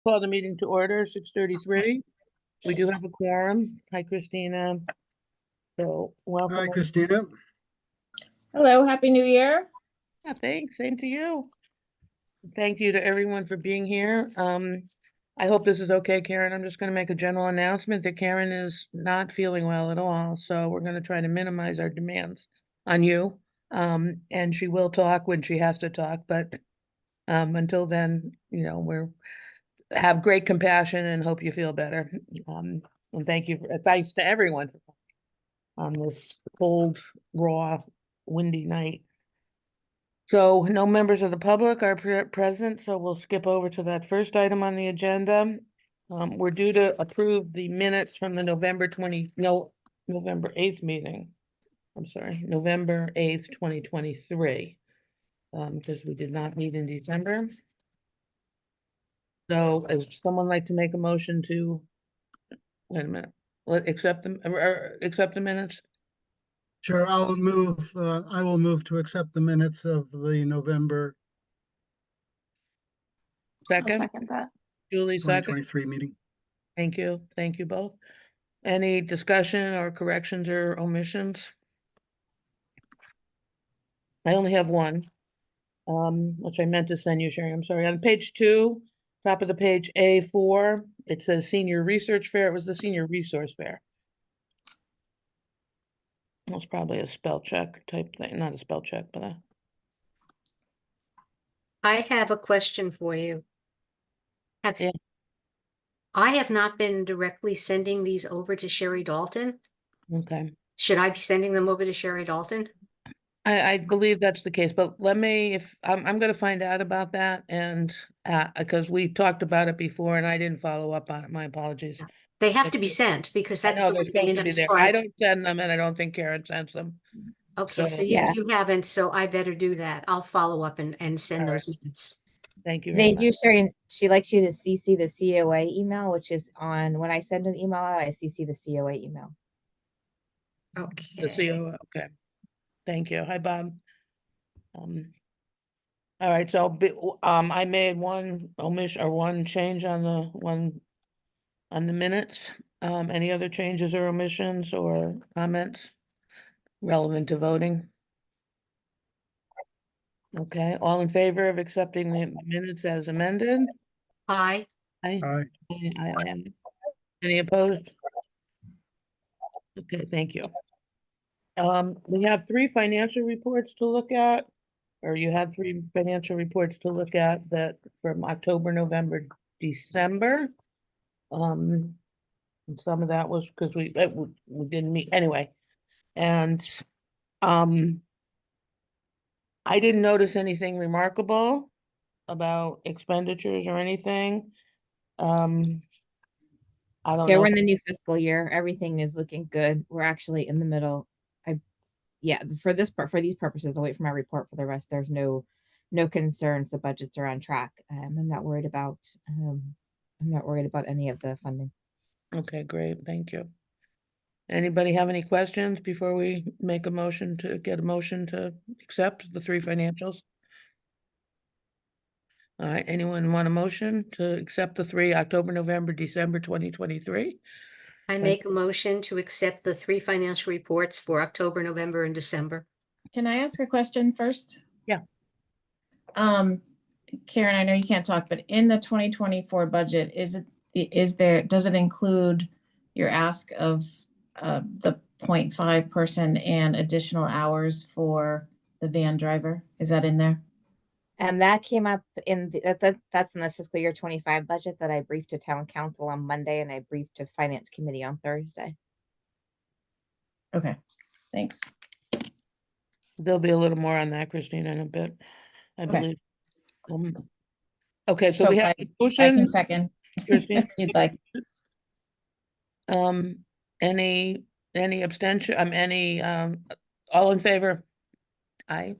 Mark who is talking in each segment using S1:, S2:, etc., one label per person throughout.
S1: Call the meeting to order, 6:33. We do have a quorum. Hi, Christina. So welcome.
S2: Hi, Christina.
S3: Hello, Happy New Year.
S1: Yeah, thanks. Same to you. Thank you to everyone for being here. I hope this is okay, Karen. I'm just going to make a general announcement that Karen is not feeling well at all. So we're going to try to minimize our demands on you. And she will talk when she has to talk, but until then, you know, have great compassion and hope you feel better. And thanks to everyone on this cold, raw, windy night. So no members of the public are present, so we'll skip over to that first item on the agenda. We're due to approve the minutes from the November 8th meeting. I'm sorry, November 8th, 2023. Because we did not meet in December. So if someone like to make a motion to, wait a minute, accept the minutes?
S2: Sure, I will move to accept the minutes of the November
S3: I'll
S1: Second,
S3: second that.
S1: Julie, second.
S2: 2023 meeting.
S1: Thank you. Thank you both. Any discussion or corrections or omissions? I only have one, which I meant to send you, Sherry. I'm sorry. On page 2, top of the page, A4, it says Senior Research Fair. It was the Senior Resource Fair. That's probably a spell check type thing, not a spell check, but
S4: I have a question for you.
S1: Yeah.
S4: I have not been directly sending these over to Sherry Dalton.
S1: okay.
S4: Should I be sending them over to Sherry Dalton?
S1: I believe that's the case, but let me, if I'm gonna find out about that, and because we talked about it before and I didn't follow up on it. My apologies.
S4: They have to be sent because
S1: I
S4: that's
S1: know
S4: the
S1: they're
S4: way they
S1: supposed
S4: end
S1: to
S4: up
S1: be there. I
S4: scribed.
S1: don't send them, and I don't think Karen sends them.
S4: Okay, so
S1: so-
S4: you haven't, so I better do that. I'll follow up and send
S1: All
S4: those minutes.
S1: Thank you very
S5: They
S1: much.
S5: do, Sherry. She likes you to CC the COA email, which is on when I send an email out, I CC the COA email.
S1: The
S4: Okay.
S1: COO, okay. Thank you. Hi, Bob. All right, so I made one omission or one change on the minutes. Any other changes or omissions or comments relevant to voting? Okay, all in favor of accepting the minutes as amended?
S4: Aye.
S1: Aye.
S2: Aye.
S1: Aye. Any opposed? Okay, thank you. We have 3 financial reports to look at, or you had 3 financial reports to look at that from October, November, December. And some of that was because we didn't meet anyway. And I didn't notice anything remarkable about expenditures or anything. I don't
S5: Yeah,
S1: know.
S5: we're in the new fiscal year. Everything is looking good. We're actually in the middle. For these purposes, I'll wait for my report. For the rest, there's no concerns. The budgets are on track. I'm not worried about any of the funding.
S1: Okay, great. Thank you. Anybody have any questions before we make a motion to accept the 3 financials? All right, anyone want a motion to accept the 3 October, November, December 2023?
S4: I make a motion to accept the 3 financial reports for October, November, and December.
S3: Can I ask a question first?
S1: Yeah.
S3: Karen, I know you can't talk, but in the 2024 budget, does it include your ask of the 0.5 person and additional hours for the van driver? Is that in there?
S5: And that came up that's in the fiscal year 25 budget that I briefed to town council on Monday and I briefed to finance committee on Thursday.
S3: Okay, thanks.
S1: There'll be a little more on that, Christina, in a bit, I
S3: Okay.
S1: believe. Okay, so we have a
S3: I
S1: motion.
S3: can second.
S1: Christina,
S3: You'd like.
S1: any abstention, all in favor? Aye.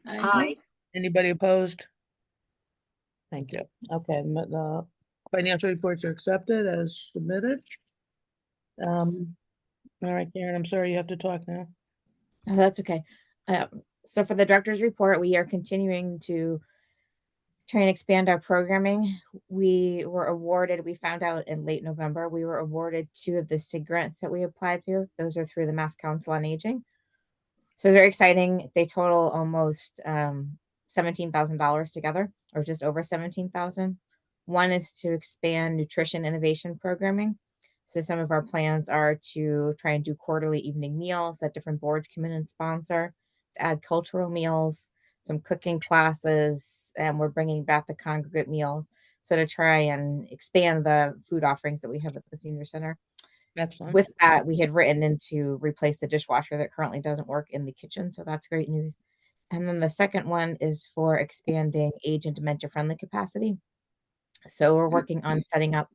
S4: Aye.
S1: Anybody opposed? Thank you. Okay, the financial reports are accepted as submitted. All right, Karen, I'm sorry you have to talk now.
S5: Oh, that's okay. So for the director's report, we are continuing to try and expand our programming. We found out in late November, we were awarded 2 of the SIG grants that we applied to. Those are through the Mass Council on Aging. So it's very exciting. They total almost $17,000 together, or just over 17,000. One is to expand nutrition innovation programming. So some of our plans are to try and do quarterly evening meals that different boards come in and sponsor, to add cultural meals, some cooking classes, and we're bringing back the congregate meals. So to try and expand the food offerings that we have at the senior center.
S1: Excellent.
S5: With that, we had written in to replace the dishwasher that currently doesn't work in the kitchen, so that's great news. And then the second one is for expanding age and dementia friendly capacity. So we're working on setting up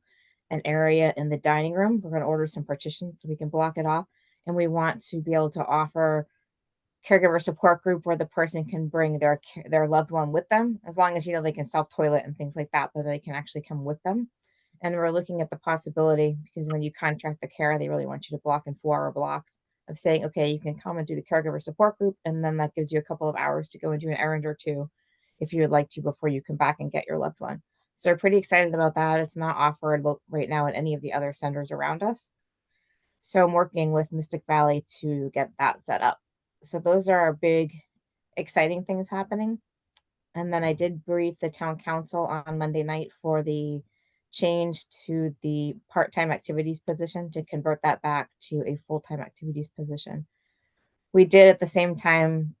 S5: an area in the dining room. We're going to order some partitions so we can block it off. And we want to be able to offer caregiver support group where the person can bring their loved one with them, as long as, they can self toilet and things like that, but they can actually come with them. And we're looking at the possibility, because when you contract the care, they really want you to block in 4-hour blocks, of saying, okay, you can come and do the caregiver support group, and then that gives you a couple of hours to go and do an errand or two if you would like to before you come back and get your loved one. So we're pretty excited about that. It's not offered right now at any of the other centers around us. So I'm working with Mystic Valley to get that set up. So those are our big, exciting things happening. And then I did brief the town council on Monday night for the change to the part-time activities position, to convert that back to a full-time activities position. We did at the same time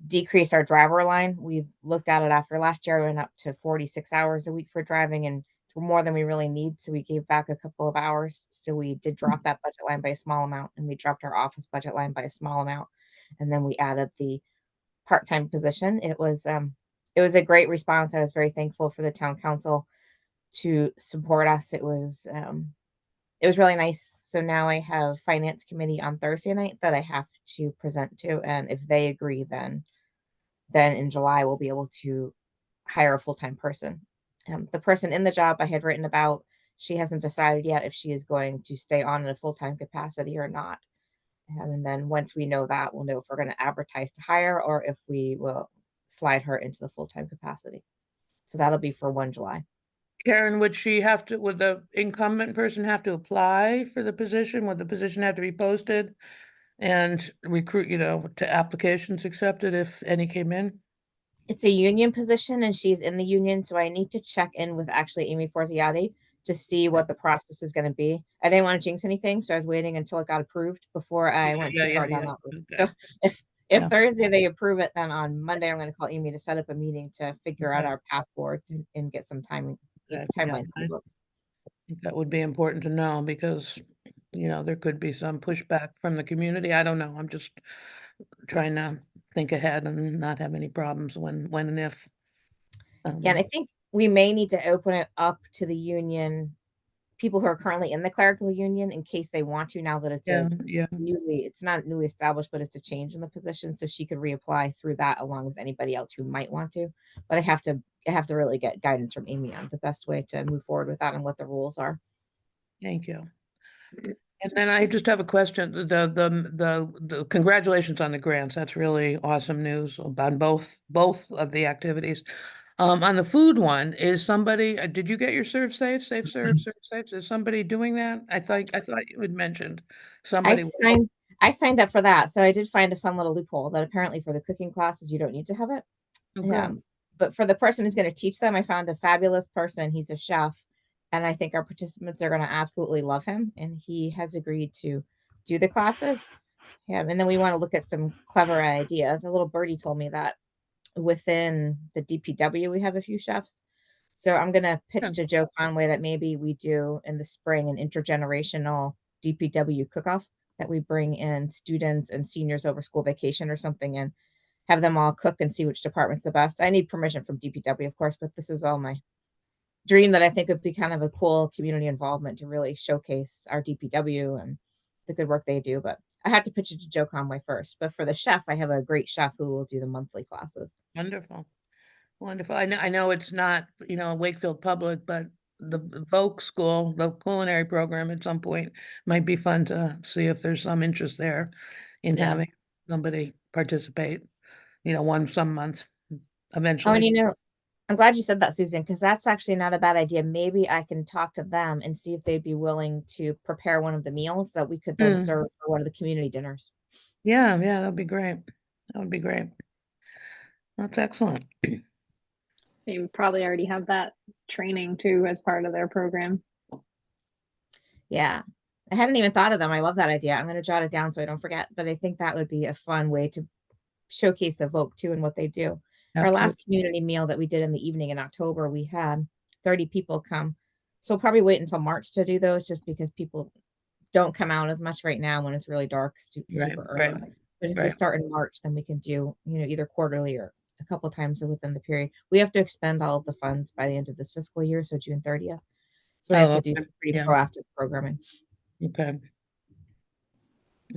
S5: decrease our driver line. We've looked at it after last year. We went up to 46 hours a week for driving, and it's more than we really need. So we gave back a couple of hours. So we did drop that budget line by a small amount, and we dropped our office budget line by a small amount. And then we added the part-time position. It was a great response. I was very thankful for the town council to support us. It was really nice. So now I have finance committee on Thursday night that I have to present to, and if they agree, then in July we'll be able to hire a full-time person. The person in the job I had written about, she hasn't decided yet if she is going to stay on in a full-time capacity or not. And then once we know that, we'll know if we're going to advertise to hire or if we will slide her into the full-time capacity. So that'll be for 1 July.
S1: Karen, would the incumbent person have to apply for the position? Would the position have to be posted and recruit, to applications accepted if any came in?
S5: It's a union position and she's in the union. So I need to check in with actually Amy Forziati to see what the process is going to be. I didn't want to jinx anything, so I was waiting until it got approved before I went too far down that route.
S1: Okay.
S5: So if
S1: Yeah.
S5: Thursday they approve it, then on Monday I'm going to call Amy to set up a meeting to figure out
S1: Okay.
S5: our path forwards and get some timelines on the books.
S1: I think that would be important to know because, there could be some pushback from the community. I don't know. I'm just trying to think ahead and not have any problems when and if.
S5: Yeah, and I think we may need to open it up to the union, people who are currently in the clerical union, in case they want to, now that it's it's not newly established, but it's a change in the position. So she could reapply through that along with anybody else who might want to. But I have to really get guidance from Amy on the best way to move forward with that and what the rules are.
S1: Thank you. And then I just have a question. The congratulations on the grants. That's really awesome news on both of the activities. On the food one, is somebody, did you get your serve safe, serve safe? Is somebody doing that? I thought you had mentioned somebody.
S5: I signed up for that. So I did find a fun little loophole that apparently for the cooking classes, you don't need to have it.
S1: Okay.
S5: But for the person who's going to teach them, I found a fabulous person. He's a chef. And I think our participants are going to absolutely love him. And he has agreed to do the classes. Yeah. And then we want to look at some clever ideas. A little birdie told me that within the DPW, we have a few chefs. So I'm going to pitch to Joe Conway that maybe we do in the spring an intergenerational DPW cook-off, that we bring in students and seniors over school vacation or something and have them all cook and see which department's the best. I need permission from DPW, of course, but this is all my dream that I think would be kind of a cool community involvement to really showcase our DPW and the good work they do. But I had to pitch it to Joe Conway first. But for the chef, I have a great chef who will do the monthly classes.
S1: Wonderful. Wonderful. I know it's not, Wakefield Public, but the Voc School, the culinary program at some point might be fun to see if there's some interest there in having somebody participate, some month
S5: Oh,
S1: eventually.
S5: and I'm glad you said that, Susan, because that's actually not a bad idea. Maybe I can talk to them and see if they'd be willing to prepare one of the meals that we could then
S1: Mm.
S5: serve for one of the community dinners.
S1: Yeah, that'd be great. That would be great. That's excellent.
S6: They probably already have that training too as part of their program.
S5: Yeah. I hadn't even thought of them. I love that idea. I'm going to jot it down so I don't forget, but I think that would be a fun way to showcase the Vogue too and what they do. Our
S1: Absolutely.
S5: last community meal that we did in the evening in October, we had 30 people come. So we'll probably wait until March to do those just because people don't come out as much right now when it's really dark,
S1: Right,
S5: super
S1: right,
S5: early. But if we
S1: right.
S5: start in March, then we can do, either quarterly or a couple times within the period. We have to expend all of the funds by the end of this fiscal year, so June 30th. So I have to do
S1: Okay.
S5: some pretty
S1: Yeah.
S5: proactive programming.
S1: Okay.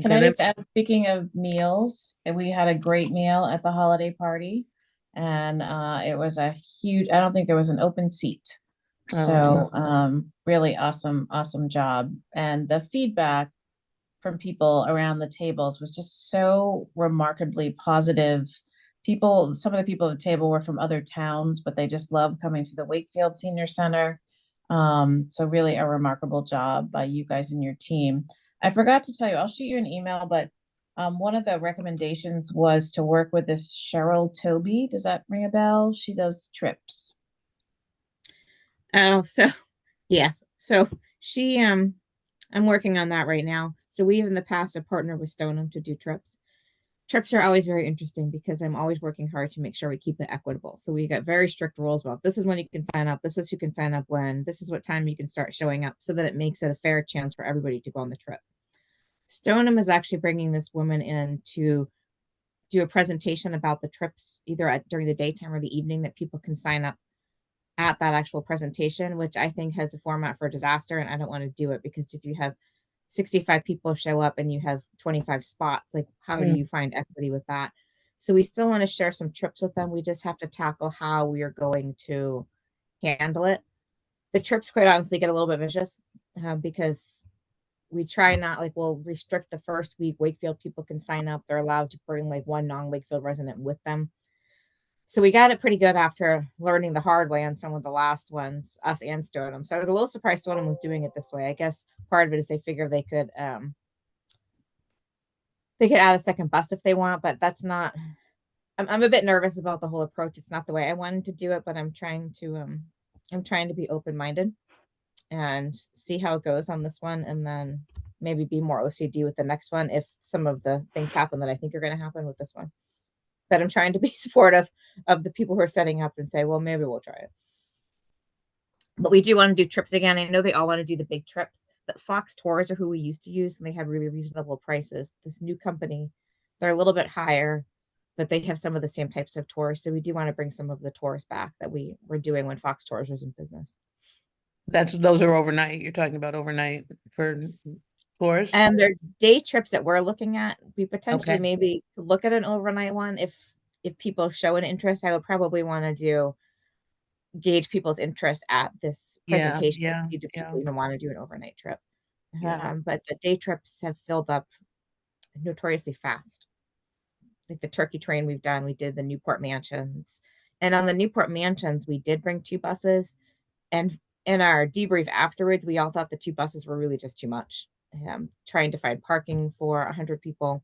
S3: Can I just add, speaking of meals, we had a great meal at the holiday party, and it was a huge, I don't think there was an open seat.
S1: Oh,
S3: So really awesome job. And the feedback from people around the tables was just so remarkably positive. Some of the people at the table were from other towns, but they just loved coming to the Wakefield Senior Center. So really a remarkable job by you guys and your team. I forgot to tell you, I'll shoot you an email, but one of the recommendations was to work with this Cheryl Toby. Does that ring a bell? She does trips.
S5: Oh, so yes. So she, I'm working on that right now. So we in the past have partnered with Stoneham to do trips. Trips are always very interesting because I'm always working hard to make sure we keep it equitable. So we got very strict rules about this is when you can sign up, this is who can sign up when, this is what time you can start showing up, so that it makes it a fair chance for everybody to go on the trip. Stoneham is actually bringing this woman in to do a presentation about the trips, either during the daytime or the evening, that people can sign up at that actual presentation, which I think has a format for disaster. And I don't want to do it because if you have 65 people show up and you have 25 spots, like how do you find equity with that? So we still want to share some trips with them. We just have to tackle how we are going to handle it. The trips, quite honestly, get a little bit vicious because we try not, like, we'll restrict the first week. Wakefield people can sign up. They're allowed to bring like one non-Wakefield resident with them. So we got it pretty good after learning the hard way on some of the last ones, us and Stoneham. So I was a little surprised Stoneham was doing it this way. I guess part of it is they figure they could add a second bus if they want, but that's not, I'm a bit nervous about the whole approach. It's not the way I wanted to do it, but I'm trying to be open-minded and see how it goes on this one, and then maybe be more OCD with the next one if some of the things happen that I think are going to happen with this one. But I'm trying to be supportive of the people who are setting up and say, well, maybe we'll try it. But we do want to do trips again. I know they all want to do the big trips, but Fox Tours are who we used to use, and they had really reasonable prices. This new company, they're a little bit higher, but they have some of the same types of tours. So we do want to bring some of the tours back that we were doing when Fox Tours was in business.
S1: Those are overnight. You're talking about overnight for tours?
S5: And they're day trips that we're looking at. We potentially
S1: Okay.
S5: maybe look at an overnight one if people show an interest. I would probably want to gauge people's interest at this presentation.
S1: Yeah,
S5: See, do
S1: yeah.
S5: people even want to do an overnight trip?
S1: Yeah.
S5: But the day trips have filled up notoriously fast. Like the turkey train we did the Newport Mansions. And on the Newport Mansions, we did bring 2 buses. And in our debrief afterwards, we all thought the 2 buses were really just too much. Trying to find parking for 100 people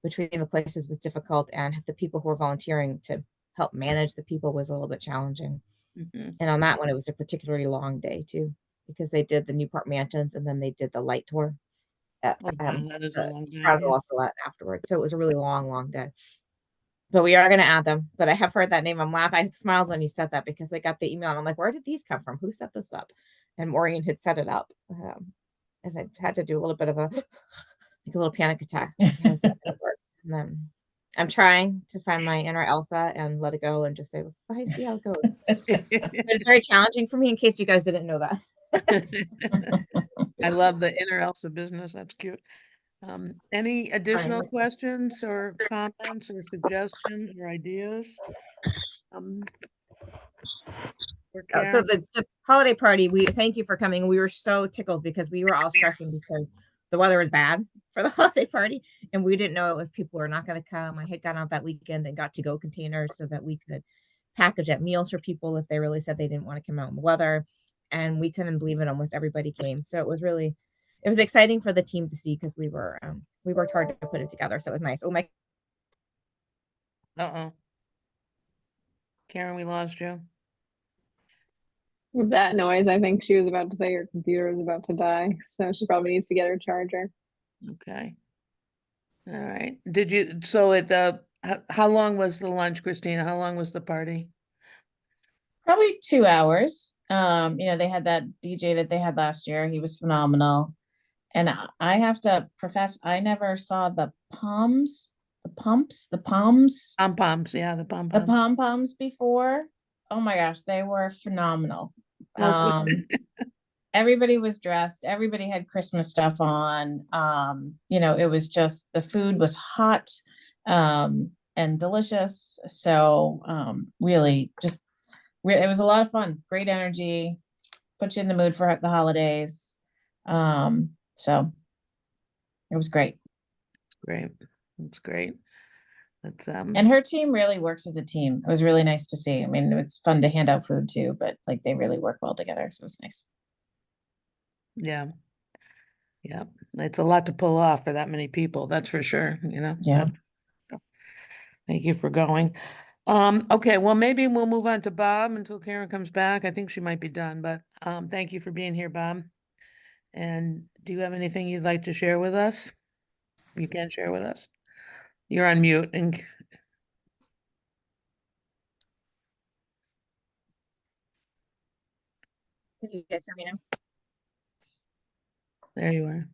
S5: between the places was difficult, and the people who were volunteering to help manage the people was a little bit challenging. And on that one, it was a particularly long day too, because they did the Newport Mansions and then they did the light tour at
S1: That is a long day.
S5: afterwards. So it was a really long day. But we are going to add them. But I have heard that name. I smiled when you said that because I got the email and I'm like, where did these come from? Who set this up? And Maureen had set it up. And I had to do a little bit of a little panic attack. How's this going to work? And then I'm trying to find my inner Elsa and let it go and just say, let's see how it goes. But it's very challenging for me, in case you guys didn't know that.
S1: I love the inner Elsa business. That's cute. Any additional questions or comments or suggestions or ideas?
S5: So the holiday party, we thank you for coming. We were so tickled because we were all stressing because the weather was bad for the holiday party, and we didn't know if people were not going to come. I had gone out that weekend and got to-go containers so that we could package up meals for people if they really said they didn't want to come out in the weather. And we couldn't believe it, almost everybody came. So it was exciting for the team to see, because we worked hard to put it together. So it was nice. Oh my,
S1: Uh-oh. Karen, we lost you.
S6: With that noise, I think she was about to say her computer was about to die, so she probably needs to get her charger.
S1: Okay. All right. Did you, so at the, how long was the lunch, Christina? How long was the party?
S3: Probably 2 hours. They had that DJ that they had last year. He was phenomenal. And I have to profess, I never saw the pom-poms
S1: Pom-poms, yeah, the pom-poms.
S3: before. Oh my gosh, they were phenomenal.
S1: Oh, good.
S3: Everybody was dressed, everybody had Christmas stuff on. It was just, the food was hot and delicious. So really just it was a lot of fun, great energy, put you in the mood for the holidays. So it was great.
S1: Great. That's great. That's
S3: And her team really works as a team. It was really nice to see. I mean, it's fun to hand out food too, but like they really work well together. So it was nice.
S1: yeah. Yeah. It's a lot to pull off for that many people, that's for sure,
S3: Yeah.
S1: Thank you for going. Okay, well, maybe we'll move on to Bob until Karen comes back. I think she might be done, but thank you for being here, Bob. And do you have anything you'd like to share with us? You can share with us. You're on mute and
S5: can you guys hear me now?
S1: there you are.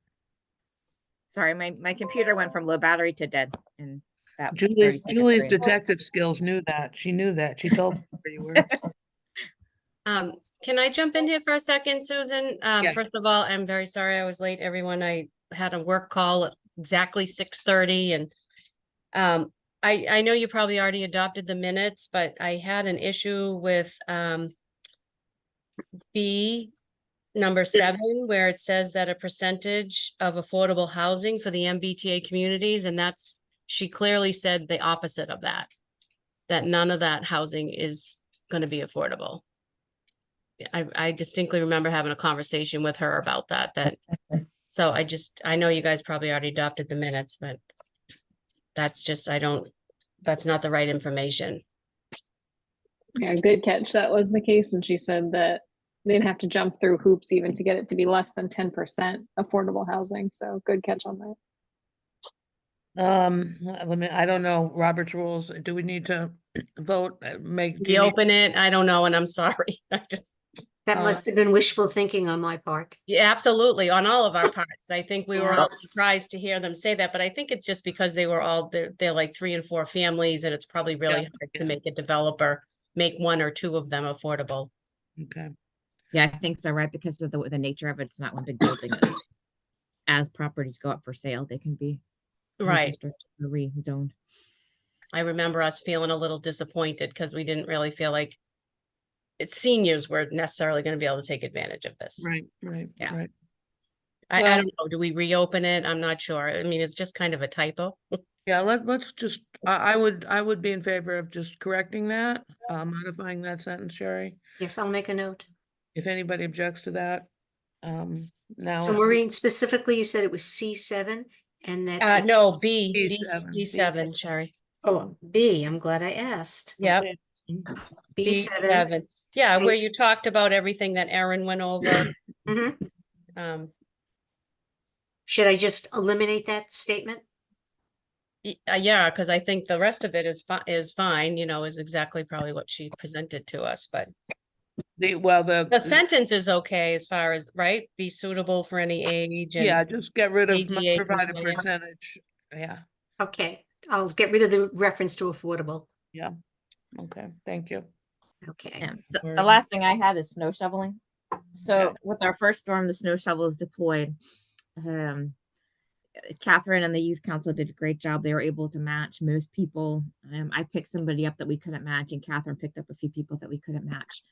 S5: Sorry, my computer went from low battery to dead in that 30
S1: Julie's
S5: second frame.
S1: detective skills knew that. She knew that. She told me where you were.
S7: Can I jump in here for a second, Susan?
S1: Yeah.
S7: First of all, I'm very sorry I was late, everyone. I had a work call at exactly 6:30 and I know you probably already adopted the minutes, but I had an issue with B number 7, where it says that a percentage of affordable housing for the MBTA communities, and she clearly said the opposite of that none of that housing is going to be affordable. I distinctly remember having a conversation with her about that. So I know you guys probably already adopted the minutes, but that's not the right information.
S6: Yeah, good catch. That was the case when she said that they'd have to jump through hoops even to get it to be less than 10% affordable housing. So good catch on that.
S1: I don't know, Robert's rules. Do we need to vote, do you need-
S7: Reopen it. I don't know, and I'm sorry.
S4: That must have been wishful thinking on my part.
S7: Yeah, absolutely. On all of our parts. I think we were all surprised to hear them say that, but I think it's just because they're like 3 and 4 families, and it's probably really hard to make a developer make 1 or 2 of them affordable.
S1: Okay.
S5: Yeah, I think so, right? Because of the nature of it, it's not one big building. As properties go up for sale, they can be
S7: Right.
S5: redistricted or rezoned.
S7: I remember us feeling a little disappointed because we didn't really feel like seniors were necessarily going to be able to take advantage of this.
S1: Right.
S5: Yeah.
S1: Right.
S7: I
S1: Well-
S7: don't know. Do we reopen it? I'm not sure. I mean, it's just kind of a typo.
S1: Yeah, let's just, I would be in favor of just correcting that, modifying that sentence, Sherry.
S4: Yes, I'll make a note.
S1: If anybody objects to that, now.
S4: So Maureen, specifically, you said it was C7 and that.
S7: No, B7,
S1: B7,
S7: Sherry.
S4: Oh, B, I'm glad I asked.
S7: Yep.
S4: B7.
S7: B7. Yeah, where you talked about everything that Erin went over.
S4: Mhm. Should I just eliminate that statement?
S7: Yeah, because I think the rest of it is fine, is exactly probably what she presented to us, but the sentence is okay as far as, right? Be suitable for any age. And
S1: yeah, just get rid of
S7: ADA
S1: provide a
S7: compliant.
S1: percentage. Yeah.
S4: Okay, I'll get rid of the reference to affordable.
S1: Yeah. Okay, thank you.
S4: Okay.
S5: Yeah. The last thing I had is snow shoveling. So
S1: Yeah.
S5: with our first storm, the snow shovel is deployed. Catherine and the youth council did a great job. They were able to match most people. I picked somebody up that we couldn't match, and Catherine picked up a few people that we couldn't match.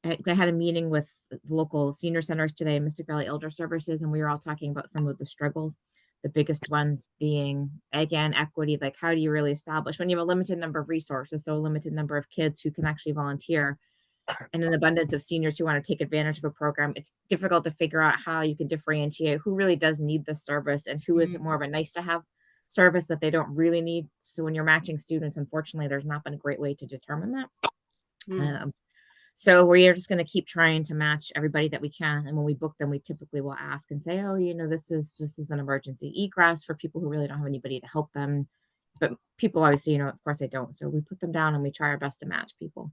S5: I had a meeting with the local senior centers today, Mystic Valley Elder Services, and we were all talking about some of the struggles. The biggest ones being, again, equity. Like, how do you really establish when you have a limited number of resources, so a limited number of kids who can actually volunteer, and an abundance of seniors who want to take advantage of a program? It's difficult to figure out how you can differentiate who really does need the service and who is more of a nice to have service that they don't really need. So when you're matching students, unfortunately, there's not been a great way to determine that. So we are just going to keep trying to match everybody that we can. And when we book them, we typically will ask and say, oh, you know, this is an emergency egress for people who really don't have anybody to help them. But people always say, you know, of course I don't. So we put them down and we try our best to match people.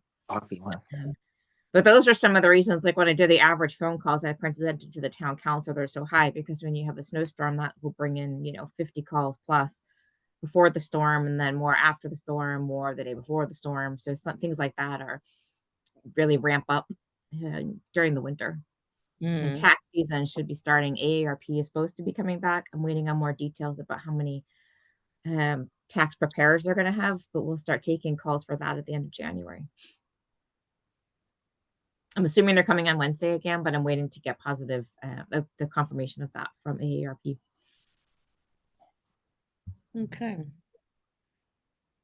S5: But those are some of the reasons, like when I did the average phone calls I presented to the town council, they're so high because when you have a snowstorm, that will bring in, you know, 50 calls plus before the storm, and then more after the storm, more the day before the storm. So some things like that are really ramp up during the winter. And tax season should be starting. AARP is supposed to be coming back. I'm waiting on more details about how many tax preparers they're going to have, but we'll start taking calls for that at the end of January. I'm assuming they're coming on Wednesday again, but I'm waiting to get positive the confirmation of that from AARP.
S1: Okay.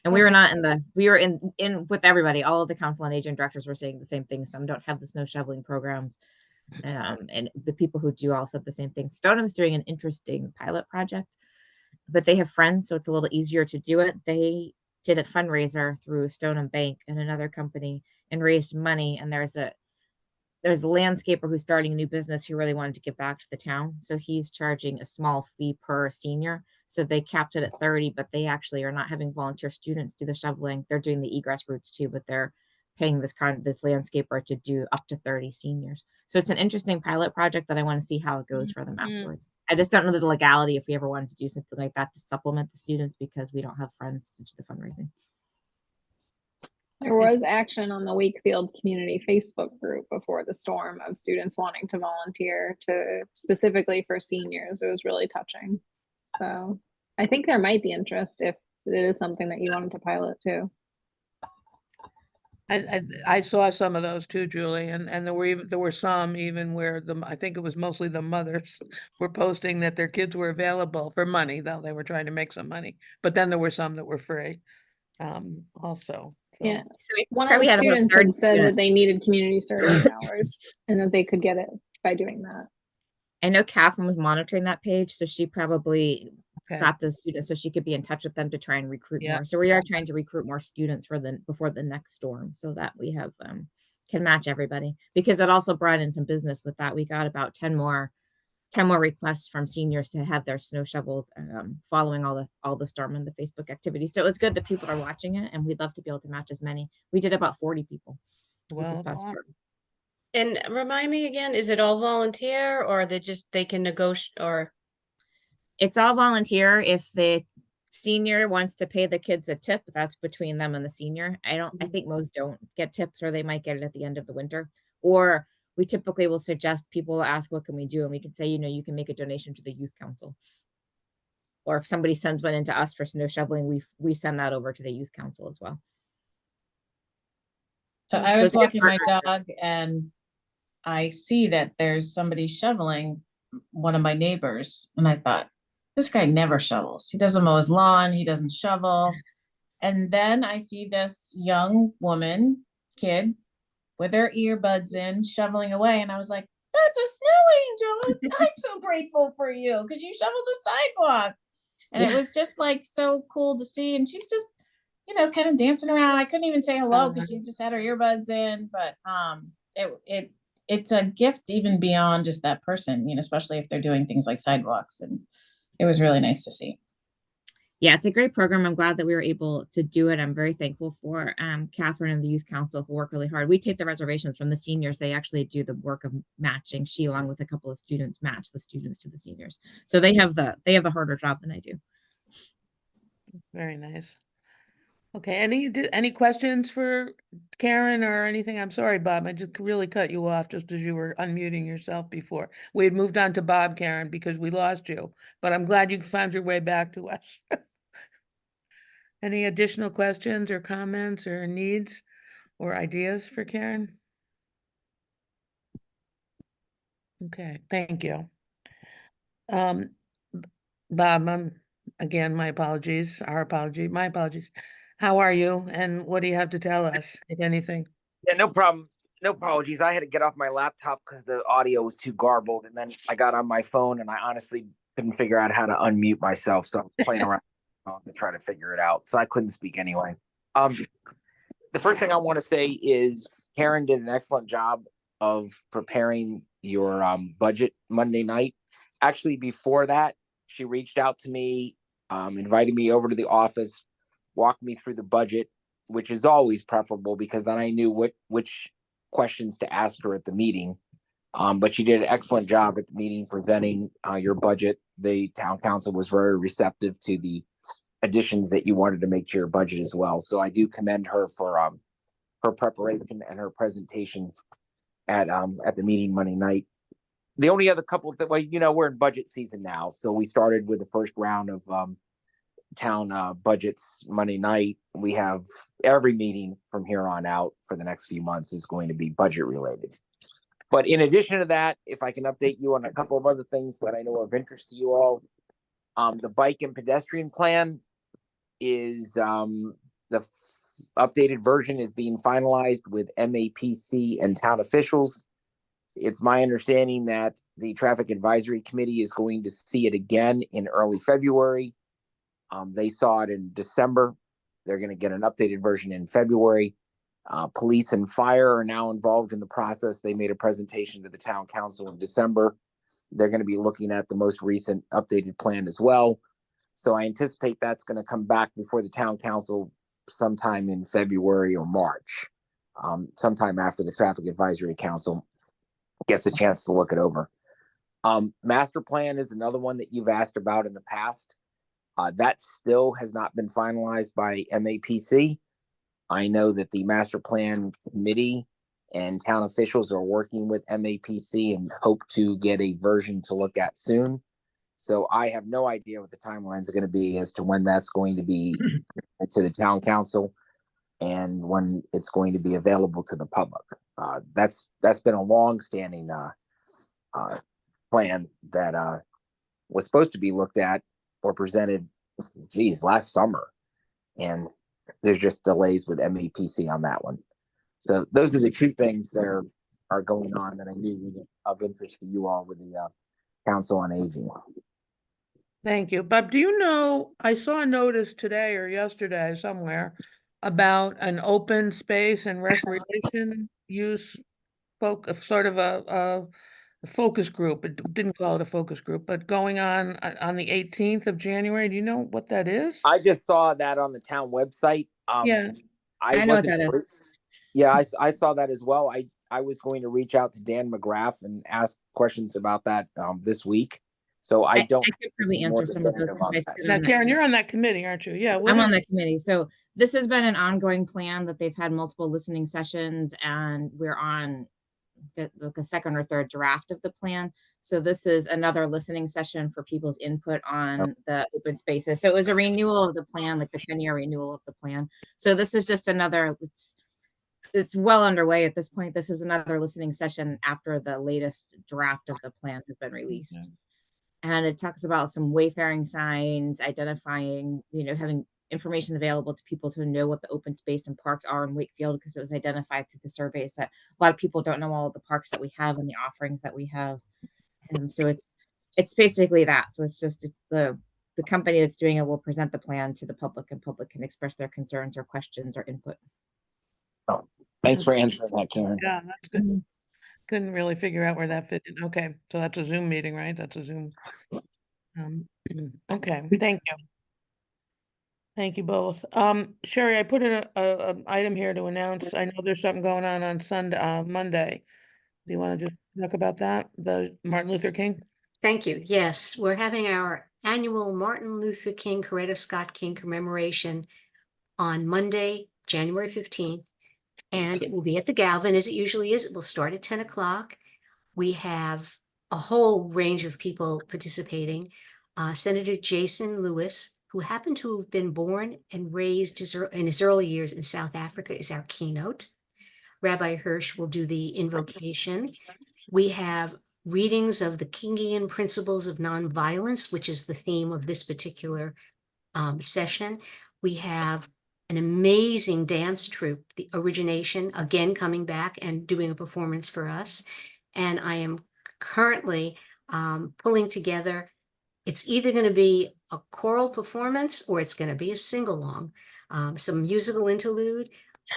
S5: And we were not we were in with everybody. All of the council on aging directors were saying the same thing. Some don't have the snow shoveling programs. And the people who do all said the same thing. Stoneham doing an interesting pilot project, but they have friends, so it's a little easier to do it. They did a fundraiser through Stoneham Bank and another company and raised money. And there's a landscaper who's starting a new business who really wanted to give back to the town. So he's charging a small fee per senior. So they capped it at 30, but they actually are not having volunteer students do the shoveling. They're doing the egress routes too, but they're paying this landscaper to do up to 30 seniors. So it's an interesting pilot project that I want to see how it goes for them afterwards. I just don't know the legality if we ever wanted to do something like that to supplement the students because we don't have friends to do the fundraising.
S6: There was action on the Wakefield community Facebook group before the storm of students wanting to volunteer specifically for seniors. It was really touching. So I think there might be interest if it is something that you wanted to pilot too.
S1: I saw some of those too, Julie, and there were some even where I think it was mostly the mothers were posting that their kids were available for money, though they were trying to make some money. But then there were some that were free, also. So.
S6: Yeah.
S5: So we
S6: One of
S5: probably
S6: the
S5: had about
S6: students
S5: 30
S6: had said that
S5: students.
S6: they needed community service hours and that they could get it by doing that.
S5: I know Catherine was monitoring that page, so she probably got the students so she could be in touch with them to try and recruit more. So we are trying to recruit more students before the next storm so that we have can match everybody, because it also brought in some business with that. We got about 10 more requests from seniors to have their snow shoveled following all the storm and the Facebook activity. So it's good that people are watching it, and we'd love to be able to match as many. We did about 40 people with this past storm.
S7: And remind me again, is it all volunteer or they can negotiate or?
S5: It's all volunteer. If the senior wants to pay the kids a tip, that's between them and the senior. I think most don't get tips, or they might get it at the end of the winter. Or we typically will suggest people ask, what can we do? And we can say, you know, you can make a donation to the youth council. Or if somebody sends one into us for snow shoveling, we send that over to the youth council as well.
S3: So I was walking my dog and I see that there's somebody shoveling one of my neighbors. And I thought, this guy never shovels. He doesn't mow his lawn. He doesn't shovel. And then I see this young kid with her earbuds in, shoveling away. And I was like, that's a snow angel. I'm so grateful for you because you shoveled the sidewalk. And it was just like so cool to see. And she's just, you know, kind of dancing around. I couldn't even say hello because she just had her earbuds in. But it's a gift even beyond just that person, you know, especially if they're doing things like sidewalks. And it was really nice to see.
S5: Yeah, it's a great program. I'm glad that we were able to do it. I'm very thankful for Catherine and the youth council who work really hard. We take the reservations from the seniors. They actually do the work of matching. She, along with a couple of students, match the students to the seniors. So they have the harder job than I do.
S1: Very nice. Okay, any questions for Karen or anything? I'm sorry, Bob, I just really cut you off just as you were unmuting yourself before. We had moved on to Bob, Karen, because we lost you, but I'm glad you found your way back to us. Any additional questions or comments or needs or ideas for Karen? Okay, thank you. Bob, again, my apologies, my apologies. How are you and what do you have to tell us, if anything?
S8: Yeah, no problem. No apologies. I had to get off my laptop because the audio was too garbled. And then I got on my phone and I honestly couldn't figure out how to unmute myself. So I was playing around to try to figure it out. So I couldn't speak anyway. The first thing I want to say is Karen did an excellent job of preparing your budget Monday night. Actually, before that, she reached out to me, invited me over to the office, walked me through the budget, which is always preferable because then I knew which questions to ask her at the meeting. But she did an excellent job at the meeting presenting your budget. The town council was very receptive to the additions that you wanted to make to your budget as well. So I do commend her for her preparation and her presentation at the meeting Monday night. The only other couple that, well, we're in budget season now, so we started with the first round of town budgets Monday night. We have every meeting from here on out for the next few months is going to be budget related. But in addition to that, if I can update you on a couple of other things that I know are of interest to you all, the bike and pedestrian plan is updated version is being finalized with MAPC and town officials. It's my understanding that the traffic advisory committee is going to see it again in early February. They saw it in December. They're going to get an updated version in February. Police and fire are now involved in the process. They made a presentation to the town council in December. They're going to be looking at the most recent updated plan as well. So I anticipate that's going to come back before the town council sometime in February or March, sometime after the traffic advisory council gets a chance to look it over. Master plan is another one that you've asked about in the past. That still has not been finalized by MAPC. I know that the master plan committee and town officials are working with MAPC and hope to get a version to look at soon. So I have no idea what the timelines are going to be as to when that's going to be to the town council and when it's going to be available to the public. That's been a long-standing plan that was supposed to be looked at or presented, last summer. And there's just delays with MAPC on that one. So those are the two things that are going on that I knew were of interest to you all with the Council on Aging.
S1: Thank you. Bob, do you know, I saw a notice today or yesterday somewhere about an open space and recreation use sort of a focus group. It didn't call it a focus group, but going on the 18th of January. Do you know what that is?
S8: I just saw that on the town website.
S1: Yeah.
S5: I know what that is.
S8: Yeah, I saw that as well. I was going to reach out to Dan McGrath and ask questions about that this week. So I don't.
S5: I could probably answer some of those.
S1: Now, Karen, you're on that committee, aren't you? Yeah.
S5: I'm on that committee. So this has been an ongoing plan that they've had multiple listening sessions, and we're on like a second or third draft of the plan. So this is another listening session for people's input on the open spaces. So it was a renewal of the plan, like the 10-year renewal of the plan. So this is just another, it's well underway at this point. This is another listening session after the latest draft of the plan has been released. Yeah. And it talks about some wayfaring signs, identifying, having information available to people to know what the open space and parks are in Wakefield, because it was identified through the surveys that a lot of people don't know all of the parks that we have and the offerings that we have. And so it's basically that. So it's the company that's doing it will present the plan to the public, and public can express their concerns or questions or input.
S8: Oh, thanks for answering that, Karen.
S1: Yeah, that's good. Mm-hmm. Couldn't really figure out where that fit in. Okay, so that's a Zoom meeting, right? That's a Zoom. Okay, thank you. Thank you both. Sherry, I put in a item here to announce. I know there's something going on Sunday, Monday. Do you want to just talk about that? The Martin Luther King?
S4: Thank you. Yes, we're having our annual Martin Luther King, Coretta Scott King commemoration on Monday, January 15th. And it will be at the Galvin, as it usually is. It will start at 10 o'clock. We have a whole range of people participating. Senator Jason Lewis, who happened to have been born and raised in his early years in South Africa, is our keynote. Rabbi Hirsch will do the invocation. We have readings of the Kingian Principles of Nonviolence, which is the theme of this particular session. We have an amazing dance troupe, the Origination, again coming back and doing a performance for us. And I am currently pulling together, it's either going to be a choral performance or it's going to be a sing-along, some musical interlude.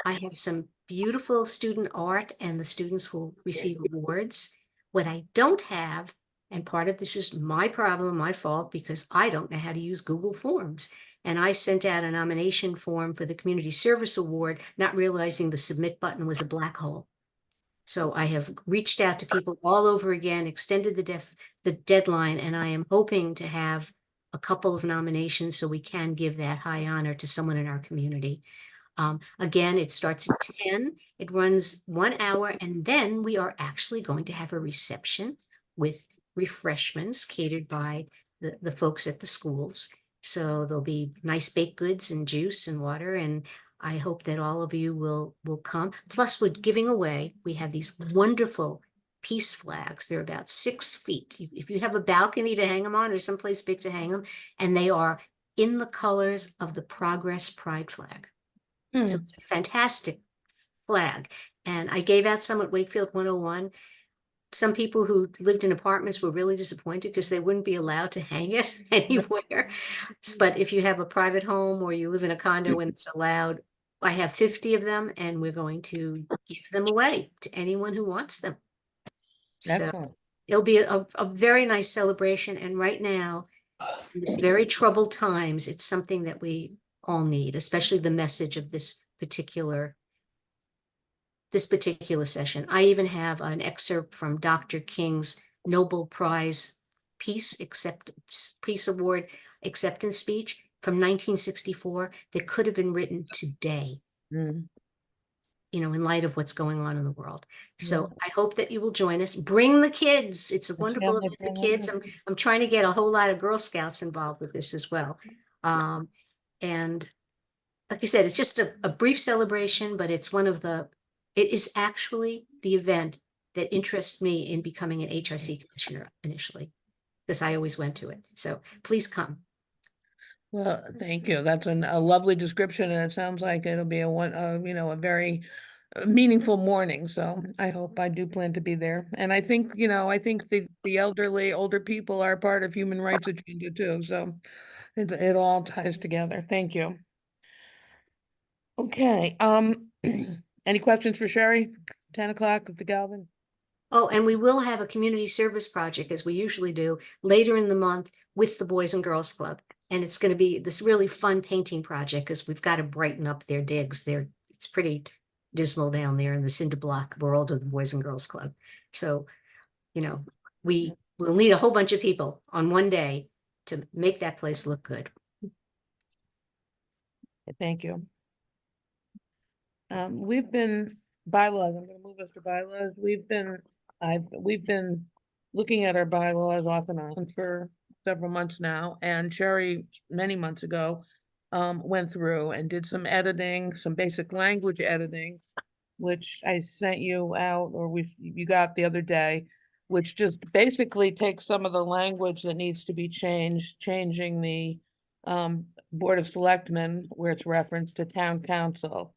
S4: I have some beautiful student art and the students will receive awards. What I don't have, and part of this is my problem, my fault, because I don't know how to use Google Forms. And I sent out a nomination form for the Community Service Award, not realizing the submit button was a black hole. So I have reached out to people all over again, extended the deadline, and I am hoping to have a couple of nominations so we can give that high honor to someone in our community. Again, it starts at 10, it runs 1 hour, and then we are actually going to have a reception with refreshments catered by the folks at the schools. So there'll be nice baked goods and juice and water, and I hope that all of you will come. Plus, we're giving away, we have these wonderful peace flags. They're about 6 feet. If you have a balcony to hang them on or someplace big to hang them, and they are in the colors of the Progress Pride flag. So it's a fantastic flag. And I gave out some at Wakefield 101. Some people who lived in apartments were really disappointed because they wouldn't be allowed to hang it anywhere. But if you have a private home or you live in a condo and it's allowed, I have 50 of them and we're going to give them away to anyone who wants them. So
S1: Excellent.
S4: it'll be a very nice celebration. And right now, in this very troubled times, it's something that we all need, especially the message of this particular session. I even have an excerpt from Dr. King's Nobel Prize Peace Award acceptance speech from 1964 that could have been written today,
S1: Mm.
S4: you know, in light of what's going on in the world. So I hope that you will join us. Bring the kids. It's a wonderful event for kids. I'm trying to get a whole lot of Girl Scouts involved with this as well. And like I said, it's just a brief celebration, but it's it is actually the event that interested me in becoming an HRC commissioner initially, because I always went to it. So please come.
S1: Well, thank you. That's a lovely description, and it sounds like it'll be a very meaningful morning. So I do plan to be there. And I think the older people are part of human rights agenda too. So it all ties together. Thank you. Okay. Any questions for Sherry? 10 o'clock at the Galvin.
S4: Oh, and we will have a community service project, as we usually do, later in the month with the Boys and Girls Club. And it's going to be this really fun painting project because we've got to brighten up their digs. It's pretty dismal down there in the cinder block world of the Boys and Girls Club. So, we will need a whole bunch of people on one day to make that place look good.
S1: Thank you. We've been bylaws. I'm going to move us to bylaws. We've been looking at our bylaws off and on for several months now, and Sherry many months ago went through and did some editing, some basic language editing, which I sent you out, or you got the other day, which just basically takes some of the language that needs to be changing the Board of Selectmen where it's referenced to Town Council.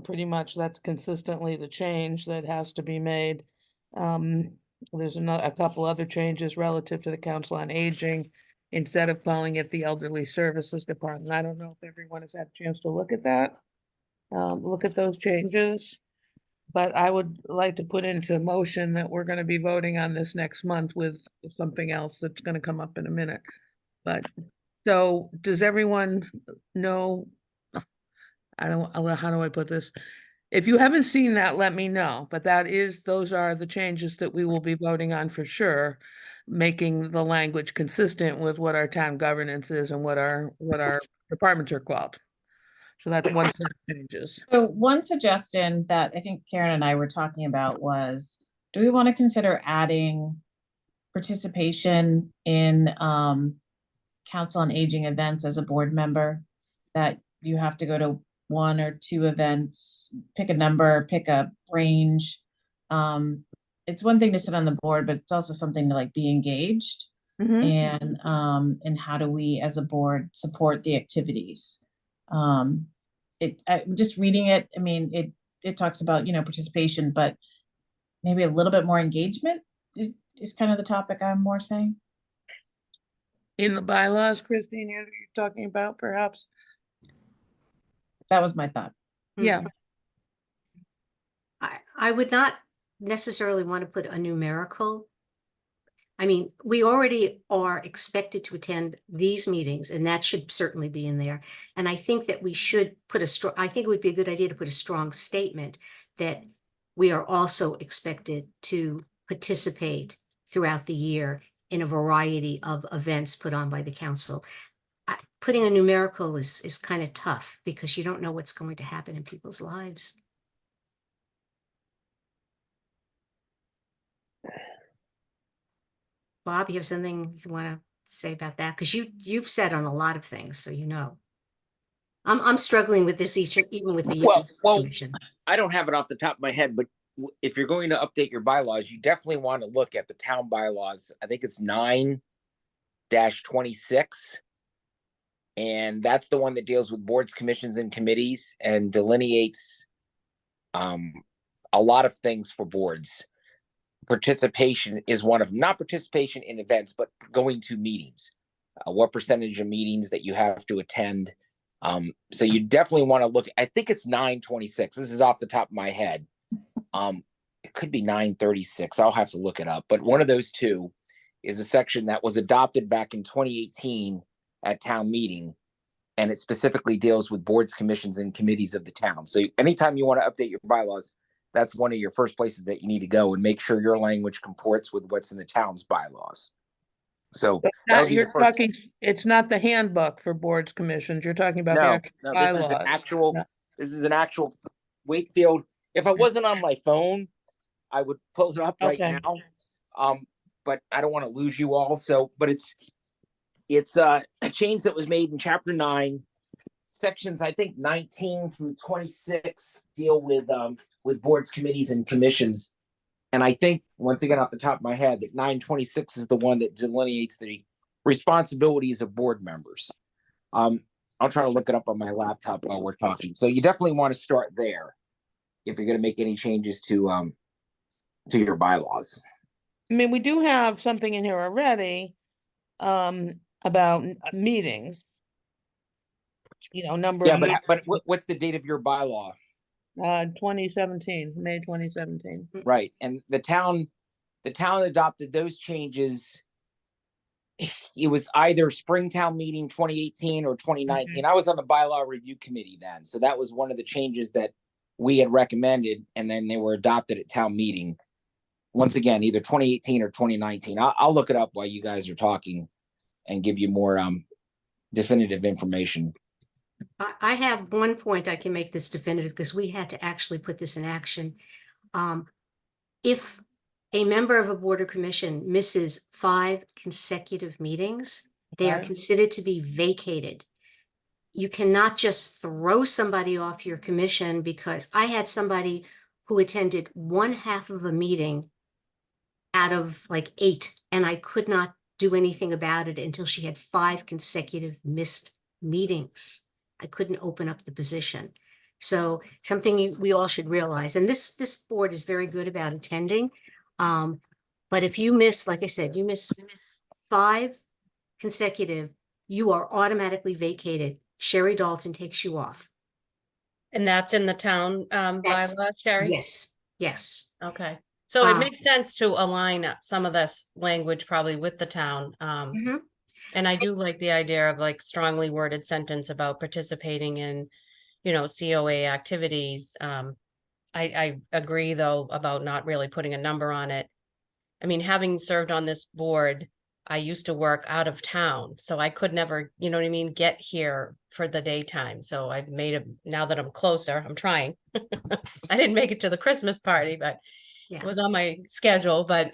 S1: Pretty much that's consistently the change that has to be made. There's a couple other changes relative to the Council on Aging. Instead of calling it the Elderly Services Department. I don't know if everyone has had a chance to look at that. Look at those changes. But I would like to put into motion that we're going to be voting on this next month with something else that's going to come up in a minute. But so does everyone know? How do I put this? If you haven't seen that, let me know, but those are the changes that we will be voting on for sure, making the language consistent with what our town governance is and what our departments are called. So that's one set of changes.
S3: So one suggestion that I think Karen and I were talking about was, do we want to consider adding participation in Council on Aging events as a board member? That you have to go to 1 or 2 events, pick a number, pick a range. it's one thing to sit on the board, but it's also something to like be engaged.
S1: Mhm.
S3: And how do we as a board support the activities? Just reading it, I mean, it talks about, participation, but maybe a little bit more engagement is kind of the topic I'm more saying.
S1: In the bylaws, Christine, you're talking about perhaps?
S3: That was my thought.
S1: Yeah,
S4: I would not necessarily want to put a numerical. I mean, we already are expected to attend these meetings, and that should certainly be in there. And I think that we should put I think it would be a good idea to put a strong statement that we are also expected to participate throughout the year in a variety of events put on by the council. Putting a numerical is kind of tough because you don't know what's going to happen in people's lives. Bob, you have something you want to say about that? Because you've said on a lot of things, so you know. I'm struggling with this even with the
S8: Well,
S4: commission.
S8: I don't have it off the top of my head, but if you're going to update your bylaws, you definitely want to look at the town bylaws. I think it's 9-26. And that's the one that deals with boards, commissions, and committees and delineates a lot of things for boards. Participation is one of, not participation in events, but going to meetings. What percentage of meetings that you have to attend. So you definitely want to look, I think it's 9-26. This is off the top of my head. It could be 9-36. I'll have to look it up. But one of those two is a section that was adopted back in 2018 at town meeting. And it specifically deals with boards, commissions, and committees of the town. So anytime you want to update your bylaws, that's one of your first places that you need to go and make sure your language comports with what's in the town's bylaws. So that would be
S1: you're
S8: the first.
S1: talking, it's not the handbook for boards, commissions, you're talking about the
S8: No,
S1: actual
S8: this is an
S1: bylaws.
S8: actual,
S1: No.
S8: this is an actual Wakefield. If I wasn't on my phone, I would pull it up right
S1: Okay.
S8: now. But I don't want to lose you all. So, but it's a change that was made in chapter 9, sections, I think 19 through 26 deal with boards, committees, and commissions. And I think, once again, off the top of my head, that 9-26 is the one that delineates the responsibilities of board members. I'll try to look it up on my laptop while we're talking. So you definitely want to start there if you're going to make any changes to your bylaws.
S1: I mean, we do have something in here already, about meetings. Number
S8: Yeah,
S1: of
S8: but what's the date of your bylaw?
S1: 2017, May 2017.
S8: Right, and the town adopted those changes. It was either Springtown meeting 2018 or 2019. I was on the bylaw review committee then, so that was one of the changes that we had recommended, and then they were adopted at town meeting. Once again, either 2018 or 2019. I'll look it up while you guys are talking and give you more definitive information.
S4: I have one point I can make this definitive because we had to actually put this in action. If a member of a board or commission misses 5 consecutive meetings, they are
S1: Okay.
S4: considered to be vacated. You cannot just throw somebody off your commission, because I had somebody who attended 1/2 of a meeting out of like 8, and I could not do anything about it until she had 5 consecutive missed meetings. I couldn't open up the position. So something we all should realize, and this board is very good about attending. But if you miss, like I said, you miss 5 consecutive, you are automatically vacated. Sherry Dalton takes you off.
S7: And that's in the town
S4: That's-
S7: bylaw, Sherry?
S4: Yes.
S7: Okay, so it
S4: Uh,
S7: makes sense to align some of this language probably with the town.
S4: Mhm.
S7: And I do like the idea of like strongly worded sentence about participating in, COA activities. I agree though about not really putting a number on it. I mean, having served on this board, I used to work out of town, so I could never, get here for the daytime. So I've now that I'm closer, I'm trying. I didn't make it to the Christmas party, but
S4: Yeah.
S7: it was on my schedule. But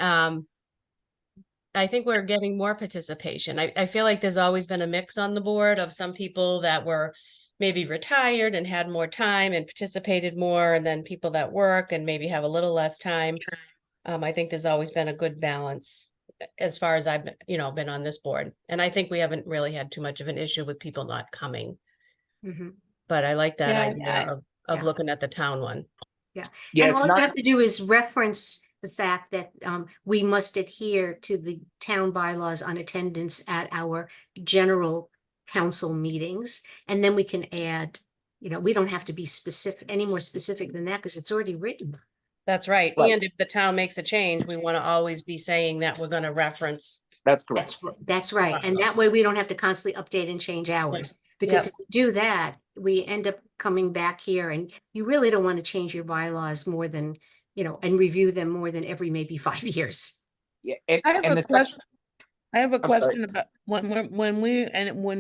S7: I think we're getting more participation. I feel like there's always been a mix on the board of some people that were maybe retired and had more time and participated more, and then people that work and maybe have a little less time. I think there's always been a good balance as far as I've, been on this board. And I think we haven't really had too much of an issue with people not coming.
S4: Mhm.
S7: But I like that
S6: Yeah,
S7: idea of
S4: yeah.
S7: looking at the town one.
S8: Yeah,
S4: And
S8: it's
S4: all you
S8: not,
S4: have to do is reference the fact that we must adhere to the town bylaws on attendance at our general council meetings. And then we can add, we don't have to be specific, any more specific than that because it's already written.
S7: That's right.
S8: Right.
S7: And if the town makes a change, we want to always be saying that we're going to reference.
S8: that's correct.
S4: That's right. And that way we don't have to constantly update and change ours. Because if we do that, we end up coming back here and you really don't want to change your bylaws more than, and review them more than every maybe 5 years.
S8: Yeah,
S1: I have
S8: and
S1: a
S8: the
S1: question. I have a
S8: I'm sorry.
S1: question about when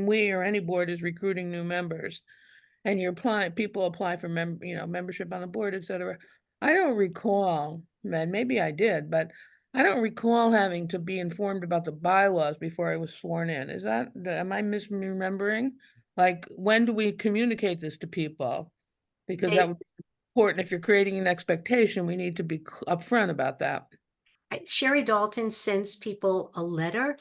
S1: we or any board is recruiting new members and people apply for membership on the board, et cetera. I don't recall, and maybe I did, but I don't recall having to be informed about the bylaws before I was sworn in. Am I misremembering? Like, when do we communicate this to people? Because
S4: They-
S1: that would be important. If you're creating an expectation, we need to be upfront about that.
S4: Sherry Dalton sends people a letter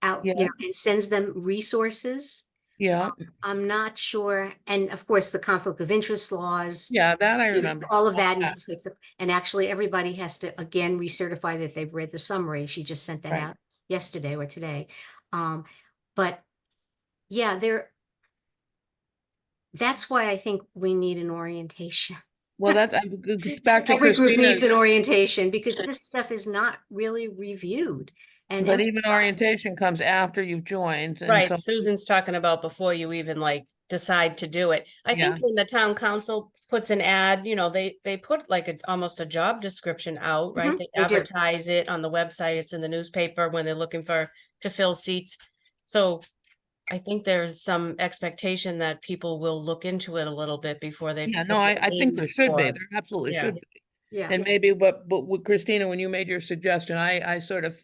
S4: out,
S1: Yeah.
S4: and sends them resources.
S1: Yeah,
S4: I'm not sure, and of course, the conflict of interest laws.
S1: yeah, that I remember.
S4: All of that, and actually, everybody has to, again, recertify that they've read the summary. She just sent that
S1: Right.
S4: out yesterday or today. But yeah, that's why I think we need an orientation.
S1: Well, back to
S4: Every group needs
S1: Christina's.
S4: an orientation because this stuff is not really reviewed. And
S1: But even
S4: emphasized.
S1: orientation comes after you've joined, and
S7: Right,
S1: so,
S7: Susan's talking about before you even decide to do it. I
S1: Yeah.
S7: think when the town council puts an ad, they put almost a job description out, right?
S4: Mhm,
S7: They
S4: they do.
S7: advertise it on the website, it's in the newspaper when they're looking to fill seats. So I think there's some expectation that people will look into it a little bit before they.
S1: yeah,
S7: put
S1: no,
S7: their
S1: I think
S7: name
S1: there should be,
S7: for-
S1: there absolutely
S7: Yeah.
S1: should be.
S4: Yeah.
S1: And maybe, but with Christina, when you made your suggestion, I sort of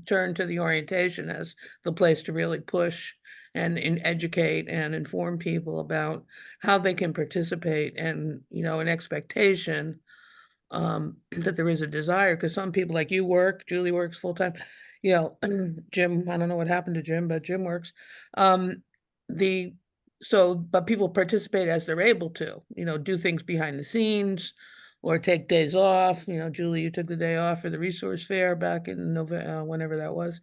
S1: turned to the orientation as the place to really push and educate and inform people about how they can participate and, an expectation that there is a desire, because some people like Julie works full-time, Jim, I don't know what happened to Jim, but Jim works. But people participate as they're able to, do things behind the scenes or take days off. Julie, you took the day off for the resource fair back in November, whenever that was.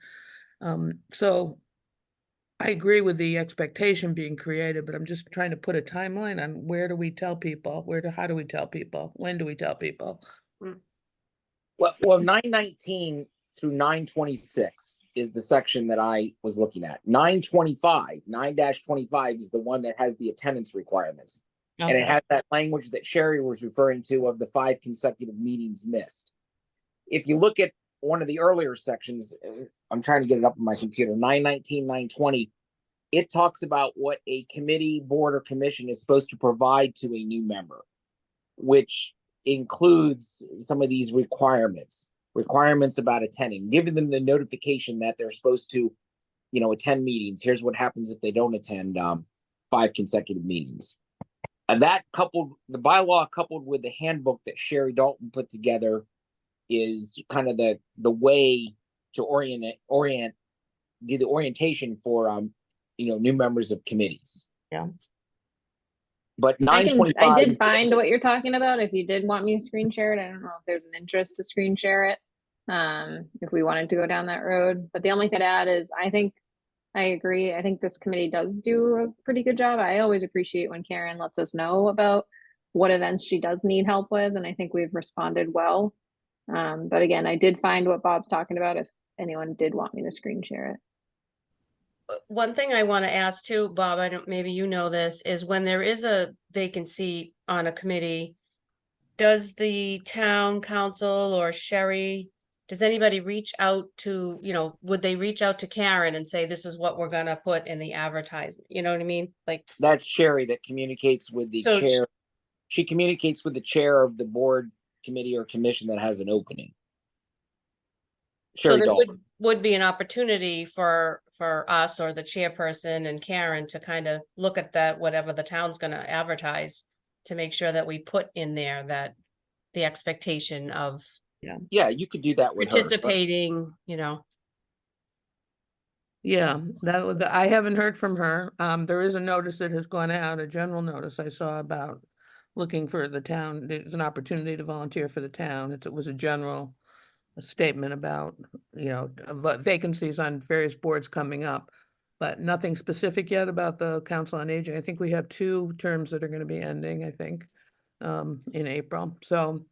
S1: So I agree with the expectation being created, but I'm just trying to put a timeline on where do we tell people, how do we tell people, when do we tell people?
S8: Well, 919 through 926 is the section that I was looking at. 9-25 is the one that has the attendance requirements. And it
S1: Okay.
S8: has that language that Sherry was referring to of the 5 consecutive meetings missed. If you look at one of the earlier sections, I'm trying to get it up on my computer, 919, 920, it talks about what a committee, board, or commission is supposed to provide to a new member, which includes some of these requirements about attending, giving them the notification that they're supposed to, attend meetings. Here's what happens if they don't attend 5 consecutive meetings. And the bylaw coupled with the handbook that Sherry Dalton put together is kind of the way to do the orientation for new members of committees.
S1: Yeah.
S8: But
S6: I
S8: 925
S6: did find what you're talking about. If you did want me to screen share it, I don't know if there's an interest to screen share it. If we wanted to go down that road. But the only thing I'd add is I agree. I think this committee does do a pretty good job. I always appreciate when Karen lets us know about what events she does need help with, and I think we've responded well. But again, I did find what Bob's talking about if anyone did want me to screen share it.
S7: One thing I want to ask too, Bob, maybe you know this, is when there is a vacancy on a committee, does the town council or Sherry, does anybody reach out to, would they reach out to Karen and say, this is what we're gonna put in the advertisement? You know what I mean?
S8: That's Sherry that communicates with the chair. She communicates with the chair of the board, committee, or commission that has an opening.
S7: So there would be an opportunity for us or the chairperson and Karen to kind of look at that, whatever the town's gonna advertise, to make sure that we put in there that the expectation of
S8: Yeah, you could do that with her. So-
S7: participating, you know.
S1: Yeah, that was, I haven't heard from her. There is a notice that has gone out, a general notice I saw about looking for the town. There's an opportunity to volunteer for the town. It was a general statement about, you know, vacancies on various boards coming up, but nothing specific yet about the Council on Aging. I think we have 2 terms that are going to be ending, I think, in April. So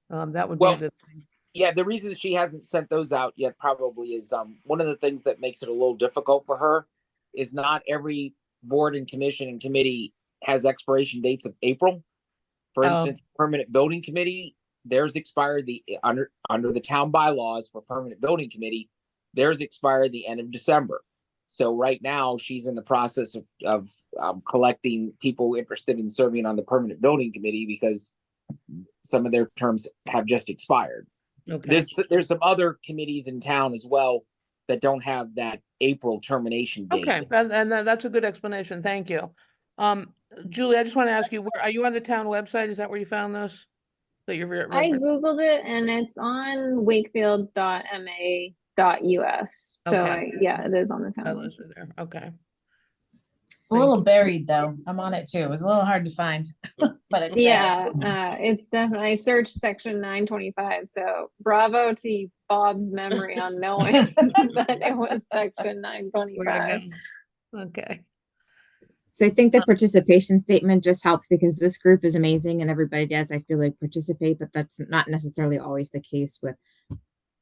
S1: that would be a
S8: Well,
S1: good thing.
S8: yeah, the reason she hasn't sent those out yet probably is one of the things that makes it a little difficult for her is not every board and commission and committee has expiration dates of April. For
S1: Oh.
S8: instance, permanent building committee, theirs expired the under the town bylaws for permanent building committee, theirs expired the end of December. So right now she's in the process of collecting people interested in serving on the permanent building committee because some of their terms have just expired.
S1: Okay.
S8: There's some other committees in town as well that don't have that April termination date.
S1: Okay, and that's a good explanation. Thank you. Julie, I just want to ask you, are you on the town website? Is that where you found this? That you're
S6: I Googled it and it's on wakefield.ma.us. So
S1: Okay.
S6: yeah, it is on the town.
S1: Bylaws are there. Okay.
S3: It's a little buried though. I'm on it too. It was a little hard to find, but it's there.
S6: Yeah, it's definitely, I searched section 925, so bravo to Bob's memory on knowing that it was section
S1: Where to
S6: 925.
S1: go? Okay.
S5: So I think the participation statement just helps because this group is amazing and everybody does, I feel like, participate, but that's not necessarily always the case with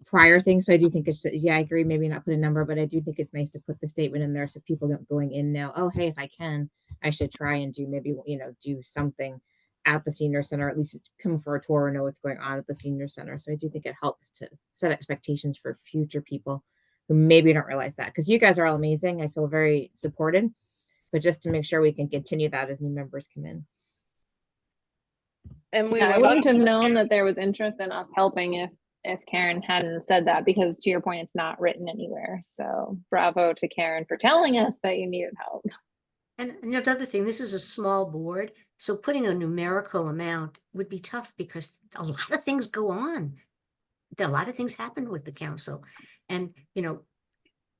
S5: prior things. So I do think it's, yeah, I agree, maybe not put a number, but I do think it's nice to put the statement in there so people going in now, oh, hey, if I can, I should try and do maybe, you know, do something at the senior center, at least come for a tour or know what's going on at the senior center. So I do think it helps to set expectations for future people who maybe don't realize that, because you guys are all amazing. I feel very supported, but just to make sure we can continue that as new members come in.
S7: And we
S6: Yeah, I
S7: were
S6: wouldn't have known that there was interest in us helping if Karen hadn't said that, because to your point, it's not written anywhere. So bravo to Karen for telling us that you needed help.
S4: And you know, the other thing, this is a small board, so putting a numerical amount would be tough because a lot of things go on. A lot of things happen with the council, and you know,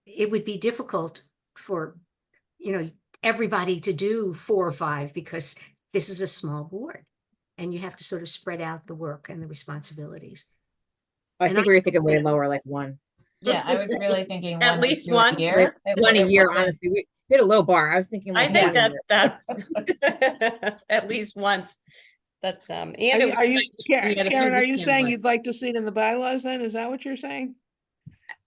S4: it would be difficult for, you know, everybody to do 4 or 5 because this is a small board, and you have to sort of spread out the work and the responsibilities.
S5: I
S4: And
S5: think
S4: I
S5: we were
S4: still
S5: thinking way
S4: think-
S5: lower, like 1.
S3: Yeah, I was really thinking
S7: At
S3: 1 to
S7: least
S3: 2
S7: one?
S3: a year.
S5: Like 1 a
S3: It
S5: year,
S3: wasn't-
S5: honestly. We hit a low bar. I was thinking
S7: I
S5: like
S7: think
S5: 1 a
S7: that
S5: year.
S7: at least once. That's and
S1: Are
S7: it
S1: you,
S7: was
S1: are you,
S7: nice. We had a few
S1: Karen, are you
S7: weekend
S1: saying
S7: ones.
S1: you'd like to see it in the bylaws then? Is that what you're saying?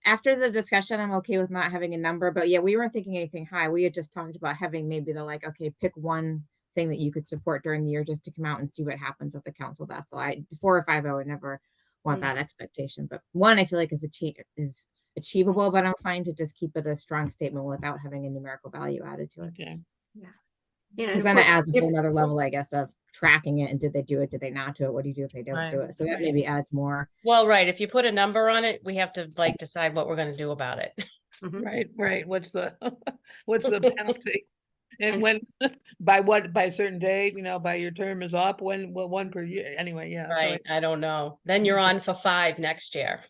S5: After the discussion, I'm okay with not having a number, but yeah, we weren't thinking anything high. We had just talked about having maybe the like, okay, pick one thing that you could support during the year just to come out and see what happens at the council. That's all. 4 or 5, I would never want that expectation, but 1 I feel like is achievable, but I'm fine to just keep it a strong statement without having a numerical value added to it.
S1: Okay.
S4: You know,
S5: Because
S4: and
S5: then
S4: of
S5: it
S4: course,
S5: adds a whole nother level, I guess, of tracking it and did they do it? Did they not do it? What do you do if they don't do
S1: Right,
S5: it? So that
S1: right.
S5: maybe adds more.
S7: Well, right. If you put a number on it, we have to like decide what we're going to do about it.
S4: Mhm.
S1: Right. What's the, what's the penalty? And
S4: And-
S1: when, by a certain date, you know, by your term is up, when, well, 1 per year, anyway, yeah. so
S7: Right. I don't know. Then you're on for 5 next year.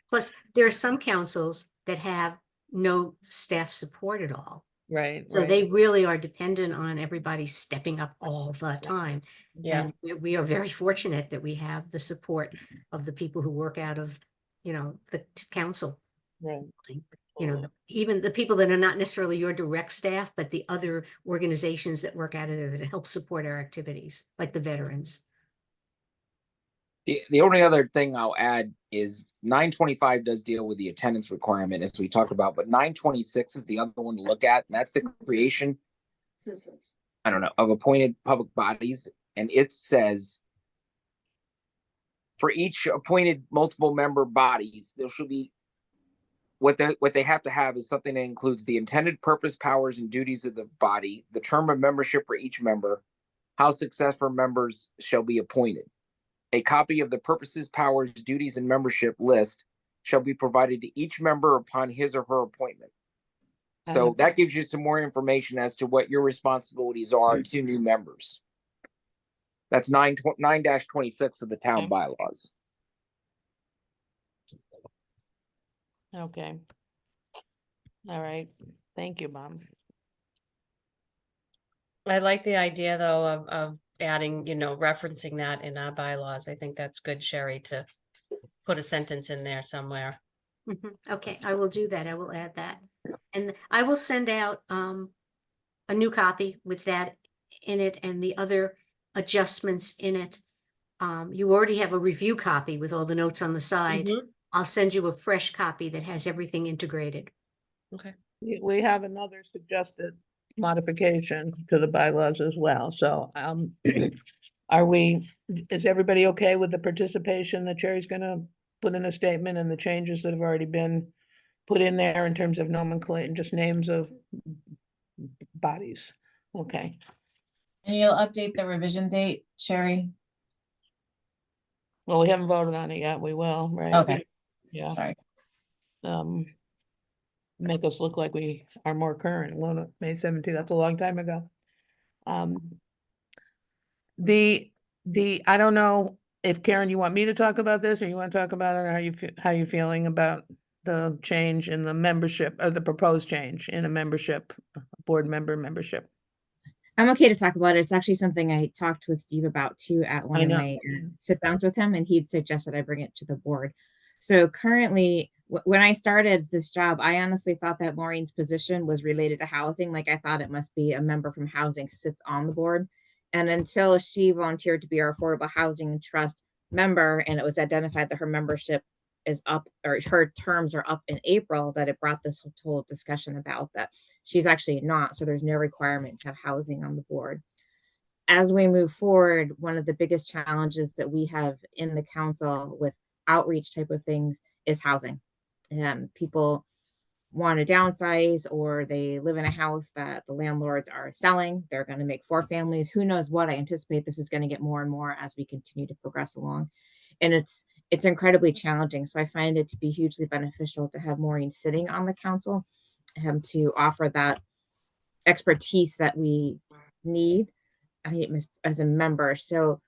S4: Plus, there are some councils that have no staff support at all.
S1: Right,
S4: So
S1: right.
S4: they really are dependent on everybody stepping up all the time.
S7: Yeah.
S4: And we are very fortunate that we have the support of the people who work out of, you know, the council.
S1: Right.
S4: You know, even the people that are not necessarily your direct staff, but the other organizations that work out of there that help support our activities, like the veterans.
S8: The only other thing I'll add is 925 does deal with the attendance requirement as we talked about, but 926 is the other one to look at, and that's the creation, I don't know, of appointed public bodies. And it says for each appointed multiple member bodies, there should be what they have to have is something that includes the intended purpose, powers, and duties of the body, the term of membership for each member, how successful members shall be appointed. A copy of the purposes, powers, duties, and membership list shall be provided to each member upon his or her appointment. So that gives you some more information as to what your responsibilities are to new members. That's 9-26 of the town bylaws.
S1: Okay. All right. Thank you, Bob.
S7: I like the idea though of adding, referencing that in our bylaws. I think that's good, Sherry, to put a sentence in there somewhere.
S4: Okay, I will do that. I will add that. And I will send out a new copy with that in it and the other adjustments in it. You already have a review copy with all the notes on the side.
S7: Mhm.
S4: I'll send you a fresh copy that has everything integrated.
S7: Okay.
S1: We have another suggested modification to the bylaws as well, so, is everybody okay with the participation that Jerry's gonna put in a statement and the changes that have already been put in there in terms of nomenclature, just names of bodies? Okay,
S3: And you'll update the revision date, Sherry?
S1: well, we haven't voted on it yet, we will, right?
S3: Okay,
S1: Yeah.
S3: sorry.
S1: Make us look like we are more current, won't it? May 17th, that's a long time ago. The, I don't know if Karen, you want me to talk about this or you want to talk about it, or how you feeling about the change in the membership, or the proposed change in a membership, board member membership?
S5: I'm okay to talk about it. It's actually something I talked with Steve about too at one
S1: I
S5: of
S1: know.
S5: my sit downs with him, and he'd suggested I bring it to the board. So currently, when I started this job, I honestly thought that Maureen's position was related to housing. Like I thought it must be a member from housing sits on the board. And until she volunteered to be our Affordable Housing Trust member, and it was identified that her membership is up, or her terms are up in April, that it brought this whole discussion about that she's actually not. So there's no requirement to have housing on the board. As we move forward, one of the biggest challenges that we have in the council with outreach type of things is housing. People want to downsize, or they live in a house that the landlords are selling. They're going to make 4 families. Who knows what? I anticipate this is going to get more and more as we continue to progress along. And it's incredibly challenging. So I find it to be hugely beneficial to have Maureen sitting on the council, to offer that expertise that we need as a member. So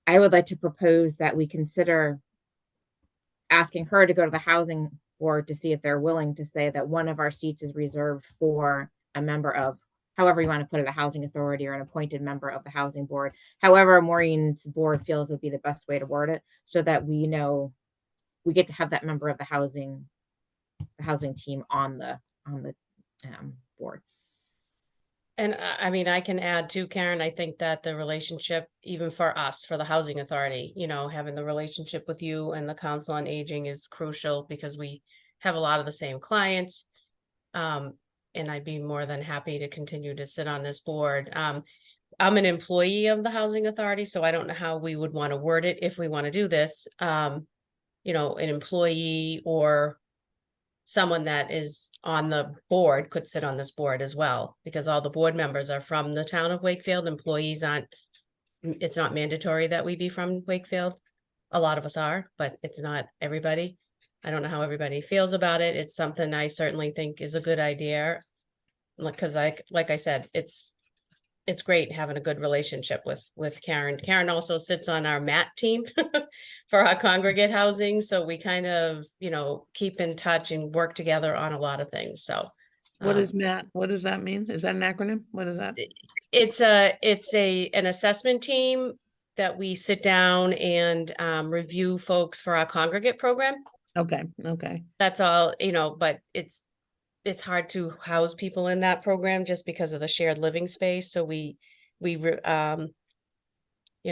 S5: I would like to propose that we consider asking her to go to the housing board to see if they're willing to say that one of our seats is reserved for a member of, however you want to put it, a housing authority or an appointed member of the housing board. However, Maureen's board feels would be the best way to word it, so that we know we get to have that member of the housing team on the board.
S7: And I mean, I can add too, Karen, I think that the relationship, even for us, for the housing authority, having the relationship with you and the council on aging is crucial, because we have a lot of the same clients. And I'd be more than happy to continue to sit on this board. I'm an employee of the housing authority, so I don't know how we would want to word it if we want to do this. An employee or someone that is on the board could sit on this board as well, because all the board members are from the town of Wakefield. Employees aren't, it's not mandatory that we be from Wakefield. A lot of us are, but it's not everybody. I don't know how everybody feels about it. It's something I certainly think is a good idea. Because like I said, it's great having a good relationship with Karen. Karen also sits on our MAT team for our congregate housing. So we kind of, keep in touch and work together on a lot of things. So
S1: What is MAT? What does that mean? Is that an acronym? What is that?
S7: it's an assessment team that we sit down and review folks for our congregate program.
S1: Okay,
S7: That's all, but it's hard to house people in that program just because of the shared living space. So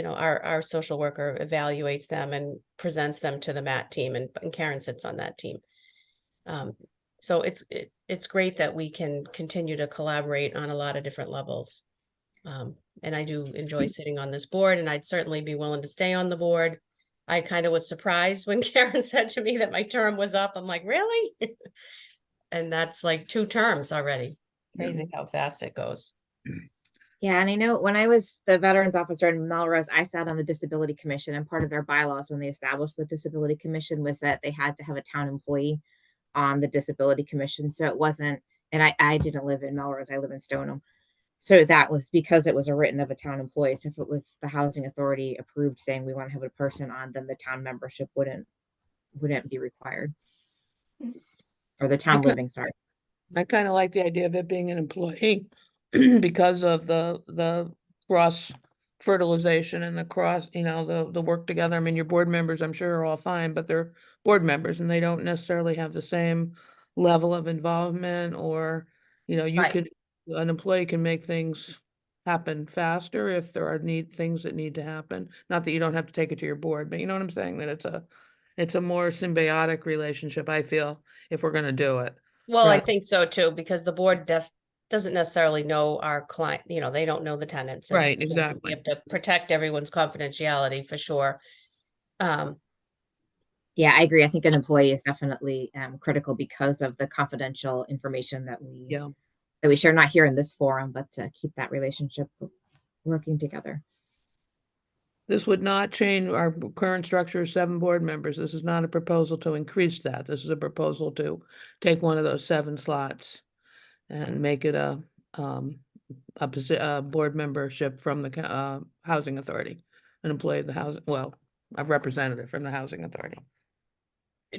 S7: our social worker evaluates them and presents them to the MAT team, and Karen sits on that team. So it's great that we can continue to collaborate on a lot of different levels. And I do enjoy sitting on this board, and I'd certainly be willing to stay on the board. I kind of was surprised when Karen said to me that my term was up. I'm like, really? And that's like 2 terms already. Crazy how fast it goes.
S5: Yeah, and I know when I was the veterans officer in Melrose, I sat on the disability commission, and part of their bylaws when they established the disability commission was that they had to have a town employee on the disability commission. So it wasn't, and I didn't live in Melrose, I live in Stoneham. So that was because it was a written of a town employee. So if it was the housing authority approved saying we want to have a person on, then the town membership wouldn't be required. or the town
S1: Okay.
S5: living, sorry.
S1: I kind of like the idea of it being an employee because of the cross fertilization and the cross, the work together. I mean, your board members, I'm sure are all fine, but they're board members and they don't necessarily have the same level of involvement or,
S7: Right.
S1: an employee can make things happen faster if there are things that need to happen. Not that you don't have to take it to your board, but you know what I'm saying? That it's a more symbiotic relationship, I feel, if we're gonna do it.
S7: Well, I
S1: Right.
S7: think so too, because the board doesn't necessarily know our client, they don't know the tenants. and,
S1: Right,
S7: We
S1: exactly.
S7: have to protect everyone's confidentiality for sure.
S5: Yeah, I agree. I think an employee is definitely critical because of the confidential information that
S1: Yeah.
S5: we share, not here in this forum, but to keep that relationship working together.
S1: This would not change our current structure of 7 board members. This is not a proposal to increase that. This is a proposal to take one of those 7 slots and make it a board membership from the housing authority, an employee of the housing, well, a representative from the housing authority.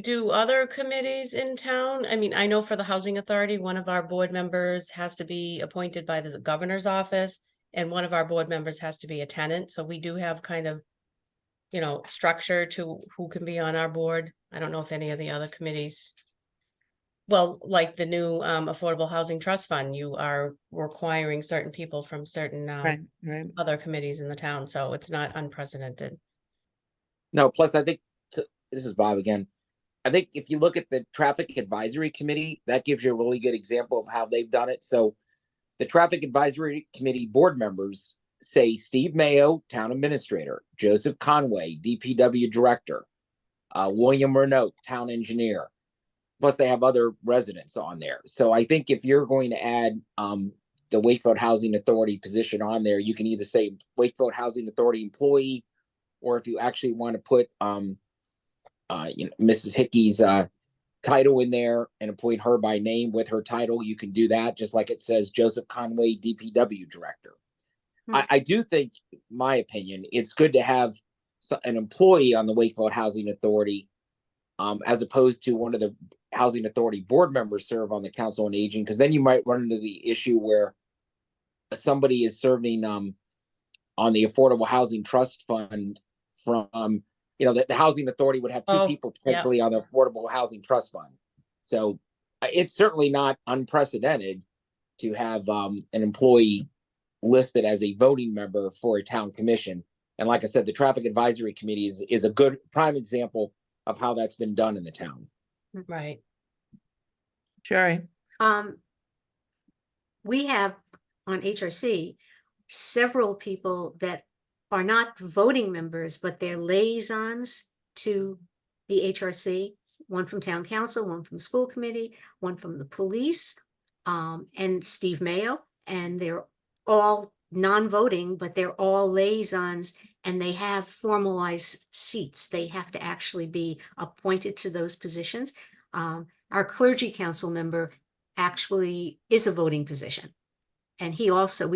S7: Do other committees in town? I mean, I know for the housing authority, one of our board members has to be appointed by the governor's office. And one of our board members has to be a tenant. So we do have kind of, structure to who can be on our board. I don't know if any of the other committees. Well, like the new Affordable Housing Trust Fund, you are requiring certain people from certain
S1: Right.
S7: other committees in the town. So it's not unprecedented.
S8: No, plus I think, this is Bob again. I think if you look at the Traffic Advisory Committee, that gives you a really good example of how they've done it. So the Traffic Advisory Committee board members say Steve Mayo, Town Administrator, Joseph Conway, DPW Director, William Renault, Town Engineer. Plus they have other residents on there. So I think if you're going to add the Wakefield Housing Authority position on there, you can either say Wakefield Housing Authority employee, or if you actually want to put Mrs. Hickey's title in there and appoint her by name with her title, you can do that, just like it says Joseph Conway, DPW Director. I do think, my opinion, it's good to have an employee on the Wakefield Housing Authority, as opposed to one of the Housing Authority board members serve on the Council on Aging, because then you might run into the issue where somebody is serving on the Affordable Housing Trust Fund from, that the Housing Authority would have 2 people potentially on the Affordable Housing Trust Fund. So it's certainly not unprecedented to have an employee listed as a voting member for a town commission. And like I said, the Traffic Advisory Committee is a good prime example of how that's been done in the town.
S7: Right.
S1: Sherry.
S4: We have on HRC several people that are not voting members, but they're liaisons to the HRC, one from town council, one from school committee, one from the police, and Steve Mayo, and they're all non-voting, but they're all liaisons and they have formalized seats. They have to actually be appointed to those positions. Our clergy council member actually is a voting position. And we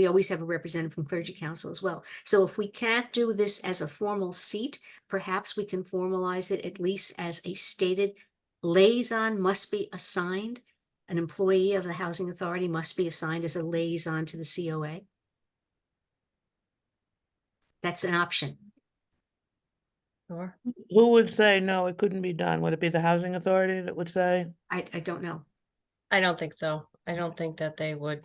S4: always have a representative from clergy council as well. So if we can't do this as a formal seat, perhaps we can formalize it at least as a stated liaison must be assigned. An employee of the housing authority must be assigned as a liaison to the COA. That's an option.
S7: Sure.
S1: Who would say, no, it couldn't be done? Would it be the housing authority that would say?
S4: I don't know.
S7: I don't think so. I don't think that they would.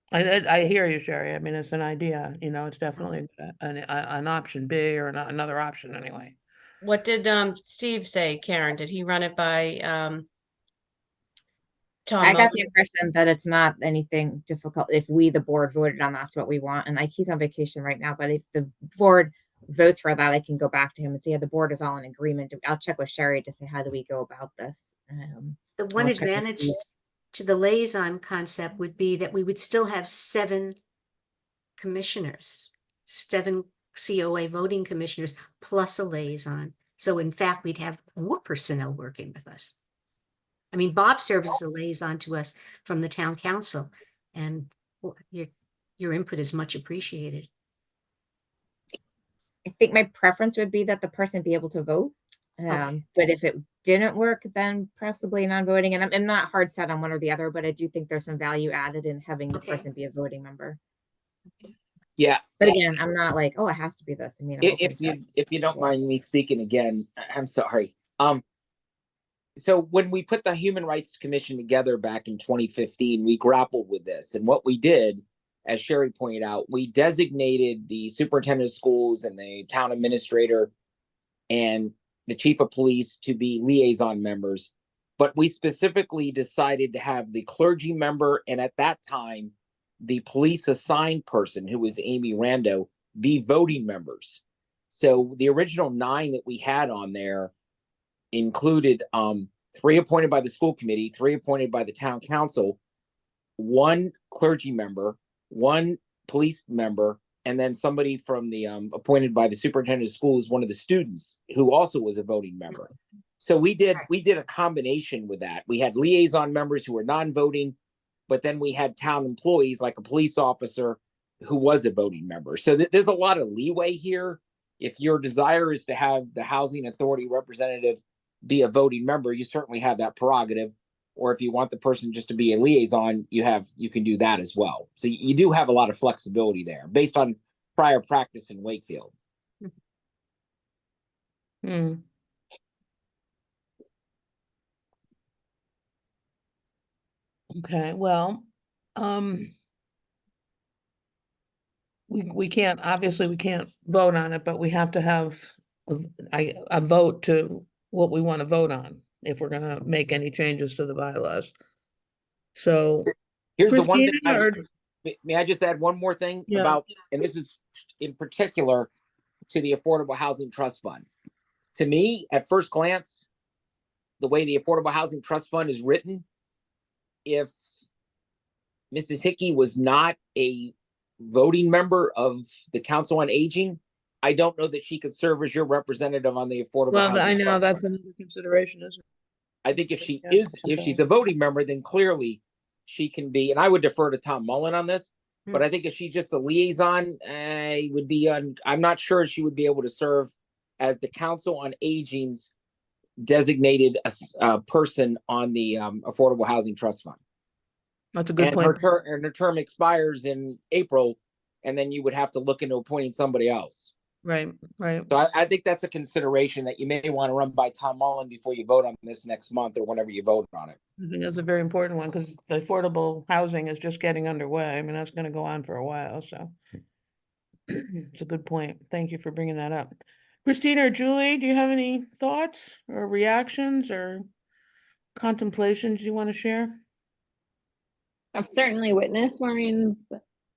S1: I hear you, Sherry. I mean, it's an idea, it's definitely an option B or another option anyway.
S7: What did Steve say, Karen? Did he run it by Tom
S5: I got the
S7: Mullen?
S5: impression that it's not anything difficult if we, the board, voted on that's what we want. And he's on vacation right now, but if the board votes for that, I can go back to him and say, yeah, the board is all in agreement. I'll check with Sherry to say, how do we go about this?
S4: The one
S5: I'll check with
S4: advantage
S5: Steve.
S4: to the liaison concept would be that we would still have 7 commissioners, 7 COA voting commissioners, plus a liaison. So in fact, we'd have more personnel working with us. I mean, Bob serves as a liaison to us from the town council, and your input is much appreciated.
S5: I think my preference would be that the person be able to vote.
S4: Okay.
S5: But if it didn't work, then possibly non-voting. And I'm not hard set on one or the other, but I do think there's some value added in having the
S4: Okay.
S5: person be a voting member.
S8: Yeah.
S5: But again, I'm not like, oh, it has to be this. I mean, I'm open
S8: If
S5: to it.
S8: you don't mind me speaking again, I'm sorry. So when we put the Human Rights Commission together back in 2015, we grappled with this. And what we did, as Sherry pointed out, we designated the superintendent of schools and the town administrator and the chief of police to be liaison members. But we specifically decided to have the clergy member and at that time, the police assigned person, who was Amy Rando, be voting members. So the original 9 that we had on there included 3 appointed by the school committee, 3 appointed by the town council, 1 clergy member, 1 police member, and then somebody from the appointed by the superintendent of schools, one of the students who also was a voting member. So we did a combination with that. We had liaison members who were non-voting, but then we had town employees like a police officer who was a voting member. So there's a lot of leeway here. If your desire is to have the housing authority representative be a voting member, you certainly have that prerogative. Or if you want the person just to be a liaison, you can do that as well. So you do have a lot of flexibility there based on prior practice in Wakefield.
S1: Hmm. Okay, well, we can't, obviously, we can't vote on it, but we have to have a vote to what we want to vote on if we're gonna make any changes to the bylaws. So,
S8: Here's the one thing
S1: Christina,
S8: may I just add one more thing
S1: Yeah.
S8: about, and this is in particular to the Affordable Housing Trust Fund. To me, at first glance, the way the Affordable Housing Trust Fund is written, if Mrs. Hickey was not a voting member of the Council on Aging, I don't know that she could serve as your representative on the Affordable
S1: well,
S8: Housing
S1: I know
S8: Trust
S1: that's
S8: Fund.
S1: another consideration, isn't
S8: I think if she
S1: Yeah,
S8: is, if she's a voting member, then clearly she can be, and I would defer to Tom Mullen on this, but I think if she's just a liaison, would be I'm not sure she would be able to serve as the Council on Aging's designated person on the Affordable Housing Trust Fund.
S1: That's a good
S8: And
S1: point.
S8: her term expires in April, and then you would have to look into appointing somebody else.
S1: Right, right.
S8: So I think that's a consideration that you may want to run by Tom Mullen before you vote on this next month or whenever you vote on it.
S1: I think that's a very important one because the affordable housing is just getting underway. I mean, that's gonna go on for a while, so. It's a good point. Thank you for bringing that up. Christina or Julie, do you have any thoughts or reactions or contemplations you want to share?
S6: I've certainly witnessed Maureen's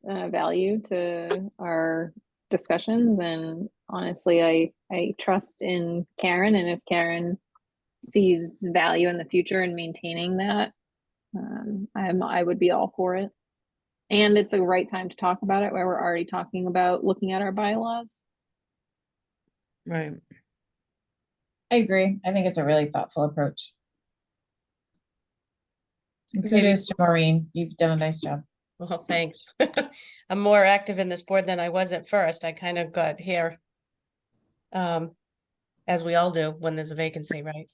S6: value to our discussions, and honestly, I trust in Karen, and if Karen sees value in the future in maintaining that, I would be all for it. And it's a right time to talk about it, where we're already talking about looking at our bylaws.
S1: Right.
S3: I agree. I think it's a really thoughtful approach. And
S7: Okay.
S3: kudos to Maureen. You've done a nice job.
S7: Well, thanks. I'm more active in this board than I was at first. I kind of got here. As we all do when there's a vacancy, right?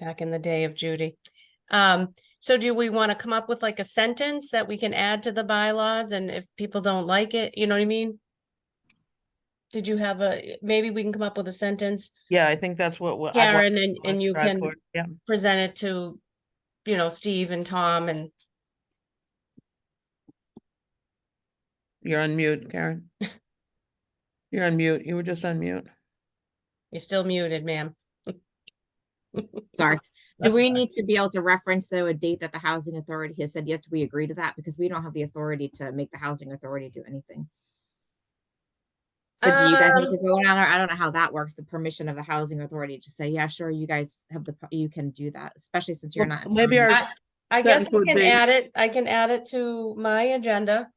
S7: Back in the day of Judy. So do we want to come up with like a sentence that we can add to the bylaws, and if people don't like it, you know what I mean? Did you have maybe we can come up with a sentence,
S1: Yeah, I think that's what.
S7: Karen, and you
S1: strive
S7: can
S1: for. Yeah,
S7: present it to, Steve and Tom, and
S1: you're on mute, Karen. You're on mute. You were just on mute.
S7: you're still muted, ma'am.
S5: Sorry. Do we need to be able to reference though a date that the housing authority has said, yes, we agree to that, because we don't have the authority to make the housing authority do anything. So do you guys need to go on, or I don't know how that works, the permission of the housing authority to say, yeah, sure, you guys have you can do that, especially since you're
S1: Well,
S5: not.
S1: maybe our
S7: I guess
S1: sentence would
S7: I can
S1: be-
S7: add it. I can add it to my agenda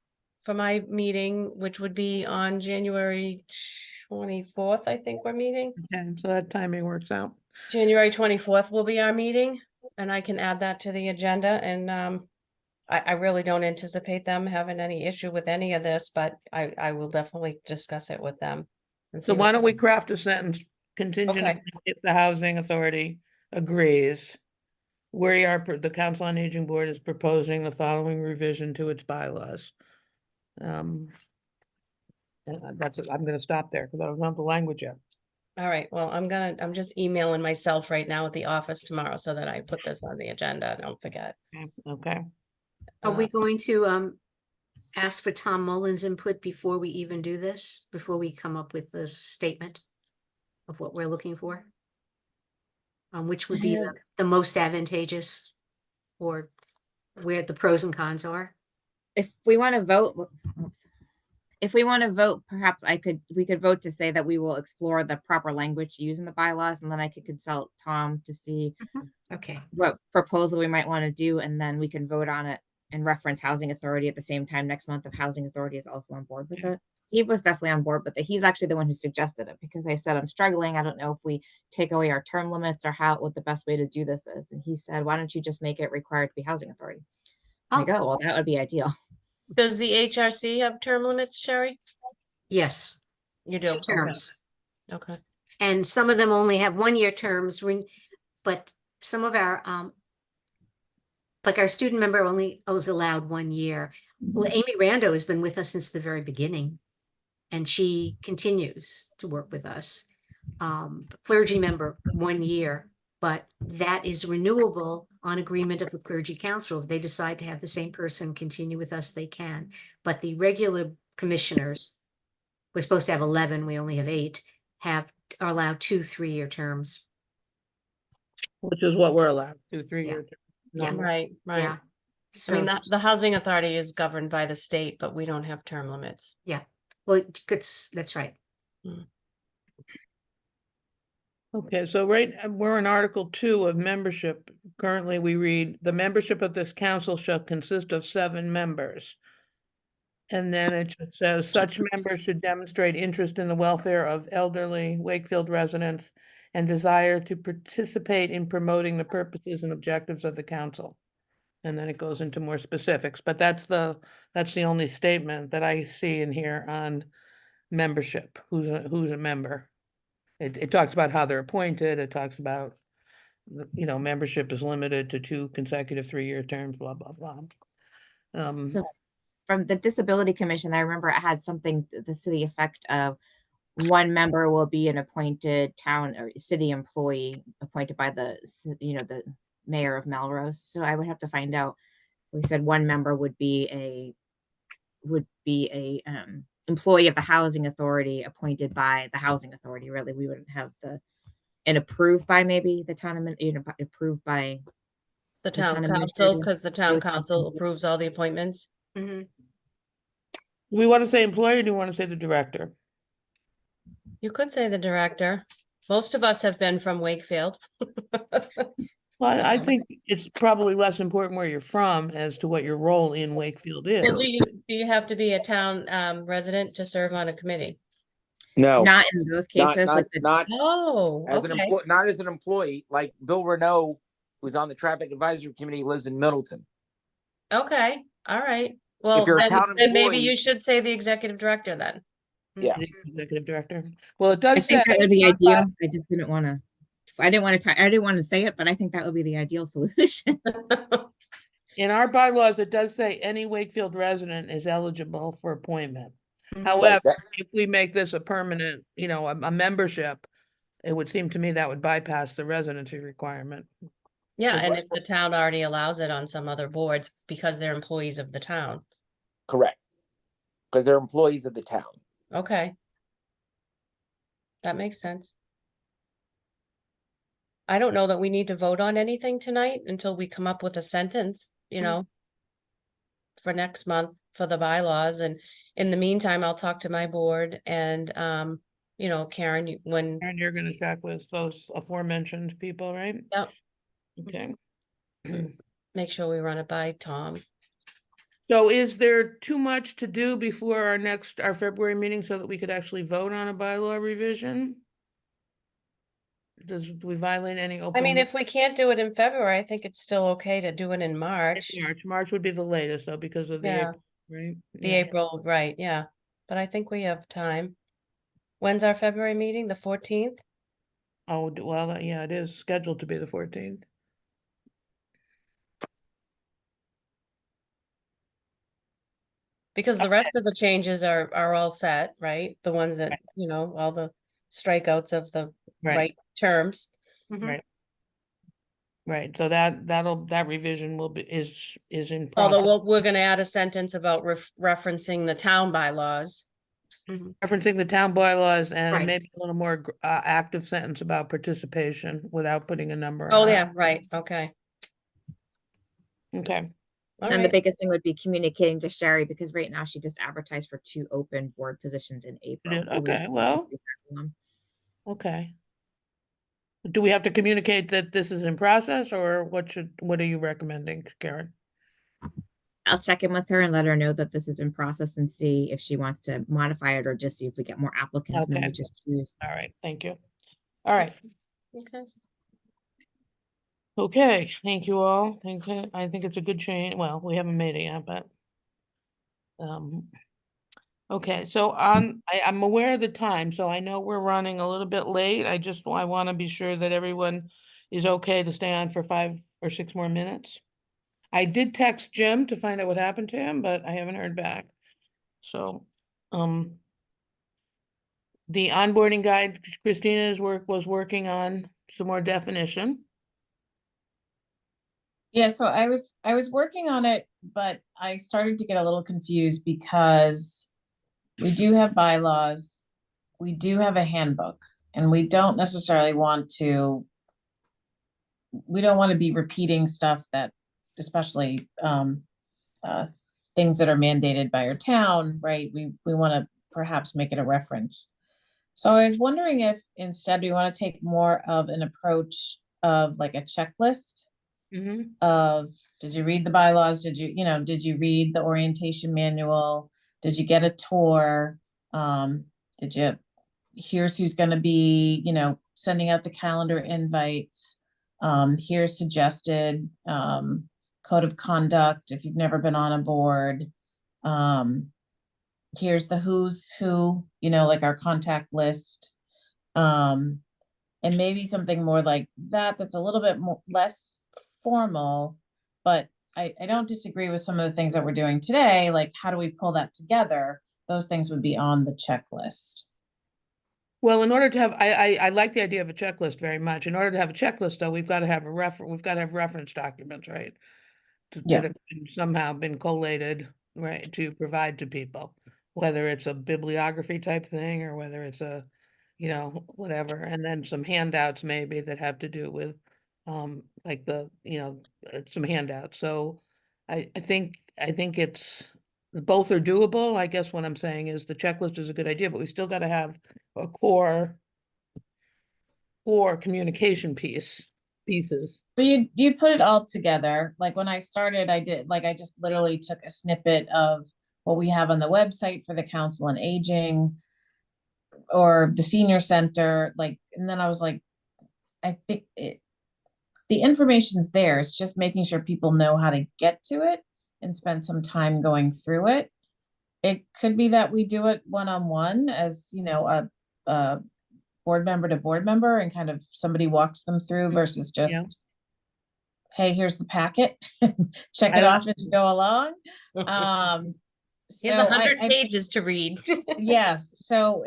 S7: for my meeting, which would be on January 24th, I think we're meeting.
S1: Okay, so that timing works out.
S7: January 24th will be our meeting, and I can add that to the agenda, and I really don't anticipate them having any issue with any of this, but I will definitely discuss it with them. And
S1: So
S7: see
S1: why
S7: what's
S1: don't we craft a sentence contingent
S7: Okay.
S1: upon if the housing authority agrees. The Council on Aging Board is proposing the following revision to its bylaws. And I'm gonna stop there because I don't have the language yet.
S7: All right, well, I'm just emailing myself right now at the office tomorrow so that I put this on the agenda. Don't forget.
S1: Okay,
S4: Are
S7: Uh,
S4: we going to ask for Tom Mullen's input before we even do this, before we come up with this statement of what we're looking for? Which would be the most advantageous, or where the pros and cons are?
S5: If we want to vote, oops. If we want to vote, perhaps we could vote to say that we will explore the proper language to use in the bylaws, and then I could consult Tom to see
S4: Okay,
S5: what proposal we might want to do, and then we can vote on it and reference Housing Authority at the same time next month if Housing Authority is also on board with it. Steve was definitely on board with it. He's actually the one who suggested it because I said, I'm struggling. I don't know if we take away our term limits or what the best way to do this is. And he said, why don't you just make it required to be Housing Authority? I go, well, that would be ideal.
S7: Does the HRC have term limits, Sherry?
S4: yes,
S7: You do?
S4: 2
S7: Okay.
S4: terms.
S7: Okay.
S4: And some of them only have 1-year terms, but some of our, like our student member only is allowed 1 year. Well, Amy Rando has been with us since the very beginning, and she continues to work with us. Clergy member, 1 year, but that is renewable on agreement of the clergy council. If they decide to have the same person continue with us, they can. But the regular commissioners, we're supposed to have 11, we only have 8, are allowed 2 3-year terms.
S1: which is what we're allowed, 2 3 year.
S4: Yeah.
S1: normal.
S7: Right, right.
S4: Yeah.
S7: I mean,
S4: So,
S7: the housing authority is governed by the state, but we don't have term limits.
S4: well, that's right.
S1: Okay, so we're in Article 2 of membership. Currently, we read, the membership of this council shall consist of 7 members. And then it just says, such members should demonstrate interest in the welfare of elderly Wakefield residents and desire to participate in promoting the purposes and objectives of the council. And then it goes into more specifics, but that's the only statement that I see in here on membership, who's a member. It talks about how they're appointed, it talks about, membership is limited to 2 consecutive 3-year terms, blah, blah, blah.
S5: So from the Disability Commission, I remember it had something to the effect of 1 member will be an appointed town or city employee appointed by the mayor of Melrose. So I would have to find out. We said 1 member would be a employee of the housing authority appointed by the housing authority. Really, we wouldn't have and approved by maybe the town, approved by
S7: The
S5: town
S7: town council,
S5: administrator.
S7: because the town
S5: The town
S7: council
S5: council.
S7: approves all the appointments.
S4: Mhm.
S1: Do we want to say employee or do we want to say the director?
S7: You could say the director. Most of us have been from Wakefield.
S1: Well, I think it's probably less important where you're from as to what your role in Wakefield is.
S7: Well, do you have to be a town resident to serve on a committee?
S8: No,
S5: Not in those cases.
S8: not
S7: Oh,
S8: as an
S7: okay,
S8: employee, not as an employee, like Bill Renault, who's on the traffic advisory committee, lives in Middleton.
S7: okay, all right. Well,
S8: you're a
S7: then
S8: town
S7: then maybe
S8: employee-
S7: you should say the executive director then.
S8: Yeah.
S1: The executive director. Well, it
S5: I
S1: does say,
S5: think that would be ideal. I just didn't want to. I didn't want to say it, but I think that would be the ideal solution.
S1: in our bylaws, it does say any Wakefield resident is eligible for appointment.
S4: Mhm.
S1: However,
S8: that-
S1: if we make this a permanent, a membership, it would seem to me that would bypass the residency requirement.
S7: Yeah,
S1: So
S7: and
S1: what-
S7: if the town already allows it on some other boards because they're employees of the town.
S8: Correct. Because they're employees of the town.
S7: Okay. That makes sense. I don't know that we need to vote on anything tonight until we come up with a sentence, for next month for the bylaws. And in the meantime, I'll talk to my board and, Karen, when,
S1: And you're gonna check with those aforementioned people, right?
S7: Yep.
S1: Okay.
S7: make sure we run it by Tom.
S1: So is there too much to do before our February meeting so that we could actually vote on a bylaw revision? Do we violate any open?
S7: I mean, if we can't do it in February, I think it's still okay to do it in March.
S1: March would be the latest though, because of the
S7: Yeah.
S1: April, right?
S7: The
S1: Yeah.
S7: April, right, yeah. But I think we have time. When's our February meeting? The 14th?
S1: Oh, well, yeah, it is scheduled to be the 14th.
S7: Because the rest of the changes are all set, right? The ones that,
S1: Right.
S7: you know, all the strikeouts of the
S1: Right.
S7: right terms.
S4: Mhm.
S1: Right. Right, so that revision will be, is in
S7: Although
S1: process.
S7: we're gonna add a sentence about referencing the town bylaws.
S1: Referencing the town bylaws and
S4: Right.
S1: maybe a little more active sentence about participation without putting a number
S7: Oh,
S1: on it.
S7: yeah, right, okay.
S1: Okay,
S7: All
S5: And the
S7: right,
S5: biggest thing would be communicating to Sherry, because right now she just advertised for 2 open board positions in April.
S1: did-
S5: So we
S1: okay,
S5: have to
S1: well.
S5: increase that one.
S1: Okay. Do we have to communicate that this is in process, or what are you recommending, Karen?
S5: I'll check in with her and let her know that this is in process and see if she wants to modify it or just see if we get more applicants and then we
S1: Okay.
S5: just choose.
S1: All right, thank you. All right,
S7: okay.
S1: okay, thank you all. I think it's a good change. Well, we haven't made it yet, but. Okay, so I'm aware of the time, so I know we're running a little bit late. I want to be sure that everyone is okay to stay on for 5 or 6 more minutes. I did text Jim to find out what happened to him, but I haven't heard back. So, the onboarding guide, Christina's was working on some more definition.
S3: Yeah, so I was working on it, but I started to get a little confused because we do have bylaws, we do have a handbook, and we don't necessarily want to, we don't want to be repeating stuff that, especially things that are mandated by our town, right? We want to perhaps make it a reference. So I was wondering if instead we want to take more of an approach of like a checklist
S1: Mm-hmm.
S3: of, did you read the bylaws? Did you read the orientation manual? Did you get a tour? Did you, here's who's gonna be, sending out the calendar invites. Here's suggested, code of conduct if you've never been on a board. Here's the who's who, like our contact list. And maybe something more like that, that's a little bit more, less formal, but I don't disagree with some of the things that we're doing today, like how do we pull that together? Those things would be on the checklist.
S1: Well, in order to have, I like the idea of a checklist very much. In order to have a checklist, though, we've got to have we've got to have reference documents, right?
S3: Yeah.
S1: That have somehow been collated, right, to provide to people, whether it's a bibliography type thing or whether it's a, whatever, and then some handouts maybe that have to do with, like some handouts. So I think it's, both are doable. I guess what I'm saying is the checklist is a good idea, but we still got to have a core communication pieces.
S3: But you put it all together. Like when I started, I just literally took a snippet of what we have on the website for the Council on Aging or the senior center, and then I was like, I think the information's there. It's just making sure people know how to get to it and spend some time going through it. It could be that we do it one-on-one as, a board member to board member and kind of somebody walks them through versus just,
S1: Yeah.
S3: hey, here's the packet, check
S1: I
S3: it
S1: don't-
S3: off as you go along.
S7: Here's
S3: So
S7: 100
S3: I
S7: pages to read.
S3: yes, so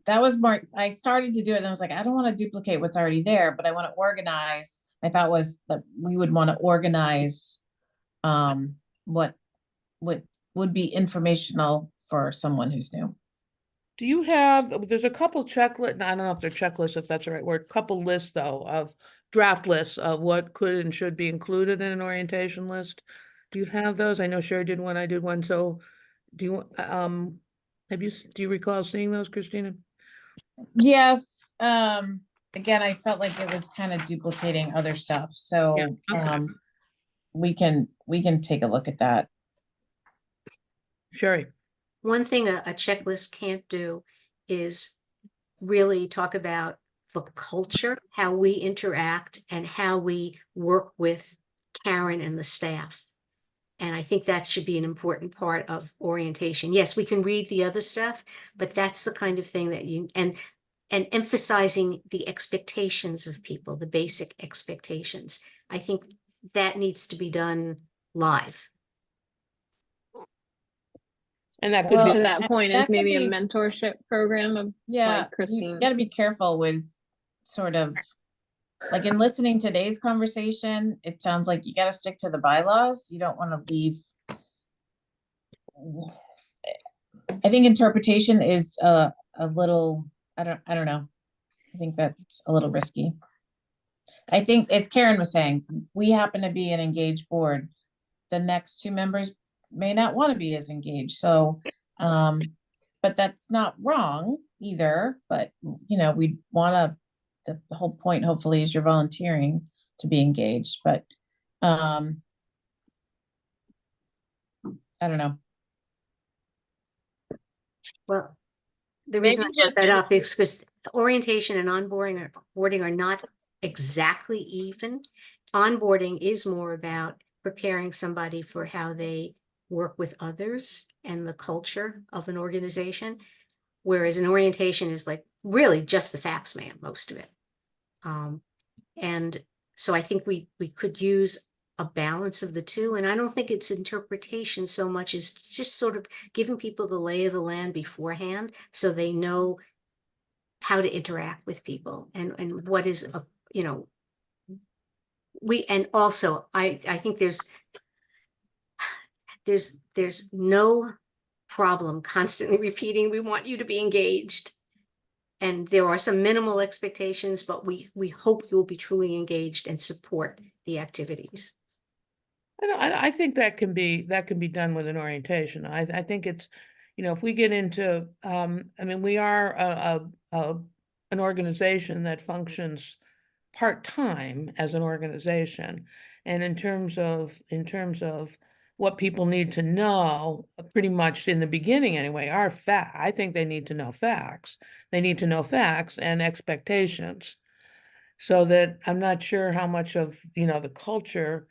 S3: that was more, I started to do it and I was like, I don't want to duplicate what's already there, but I want to organize. My thought was that we would want to organize what would be informational for someone who's new.
S1: Do you have, there's a couple checklist, I don't know if they're checklists, if that's the right word, couple lists though, of draft lists of what could and should be included in an orientation list. Do you have those? I know Sherry did one, I did one, so do you, do you recall seeing those, Christina?
S3: Yes, again, I felt like it was kind of duplicating other stuff, so
S1: okay.
S3: we can take a look at that.
S1: Sherry?
S4: One thing a checklist can't do is really talk about the culture, how we interact and how we work with Karen and the staff. And I think that should be an important part of orientation. Yes, we can read the other stuff, but that's the kind of thing that and and emphasizing the expectations of people, the basic expectations. I think that needs to be done live.
S1: And that could
S3: Well,
S6: To
S1: be,
S6: that point,
S3: that
S6: is
S3: could
S6: maybe a
S3: be-
S6: mentorship program of
S3: Yeah,
S6: like
S3: you
S6: Christine.
S3: gotta be careful with sort of, like in listening to today's conversation, it sounds like you gotta stick to the bylaws. You don't wanna leave. I think interpretation is a little, I don't know. I think that's a little risky. I think, as Karen was saying, we happen to be an engaged board. The next two members may not want to be as engaged, so, but that's not wrong either, but, you know, we wanna, the whole point hopefully is you're volunteering to be engaged, but, I don't know.
S4: Well, the reason I
S3: Maybe
S4: brought
S3: just
S4: that up is because orientation and onboarding are not exactly even. Onboarding is more about preparing somebody for how they work with others and the culture of an organization, whereas an orientation is like really just the facts, man, most of it. And so I think we could use a balance of the two, and I don't think it's interpretation so much as just sort of giving people the lay of the land beforehand so they know how to interact with people and what is a, you know, and also I think there's no problem constantly repeating, we want you to be engaged. And there are some minimal expectations, but we hope you'll be truly engaged and support the activities.
S1: I think that can be done with an orientation. I think it's, you know, if we get into, I mean, we are an organization that functions part-time as an organization. And in terms of what people need to know, pretty much in the beginning anyway, I think they need to know facts. They need to know facts and expectations. So that I'm not sure how much of, you know, the culture,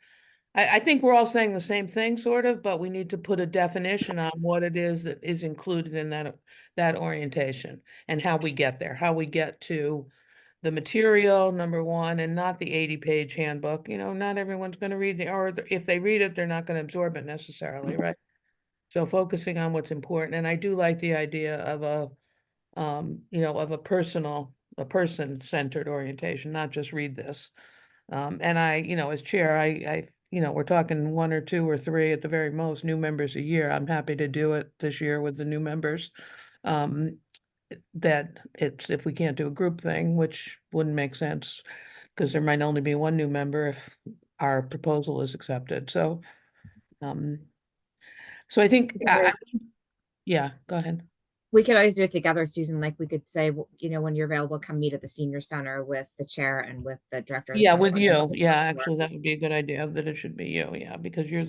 S1: I think we're all saying the same thing sort of, but we need to put a definition on what it is that is included in that orientation and how we get there, how we get to the material, number one, and not the 80-page handbook. You know, not everyone's going to read it, or if they read it, they're not going to absorb it necessarily, right? So focusing on what's important. And I do like the idea of you know, of a person-centered orientation, not just read this. And I, you know, as chair, you know, we're talking 1 or 2 or 3 at the very most new members a year. I'm happy to do it this year with the new members. That it's, if we can't do a group thing, which wouldn't make sense, because there might only be 1 new member if our proposal is accepted. So, so I think, yeah, go ahead.
S5: We could always do it together, Susan. Like we could say, you know, when you're available, come meet at the senior center with the chair and with the director. of the
S1: Yeah,
S5: town
S1: with
S5: board.
S1: you. Yeah, actually, that would be a good idea, that it should be you. Yeah, because you're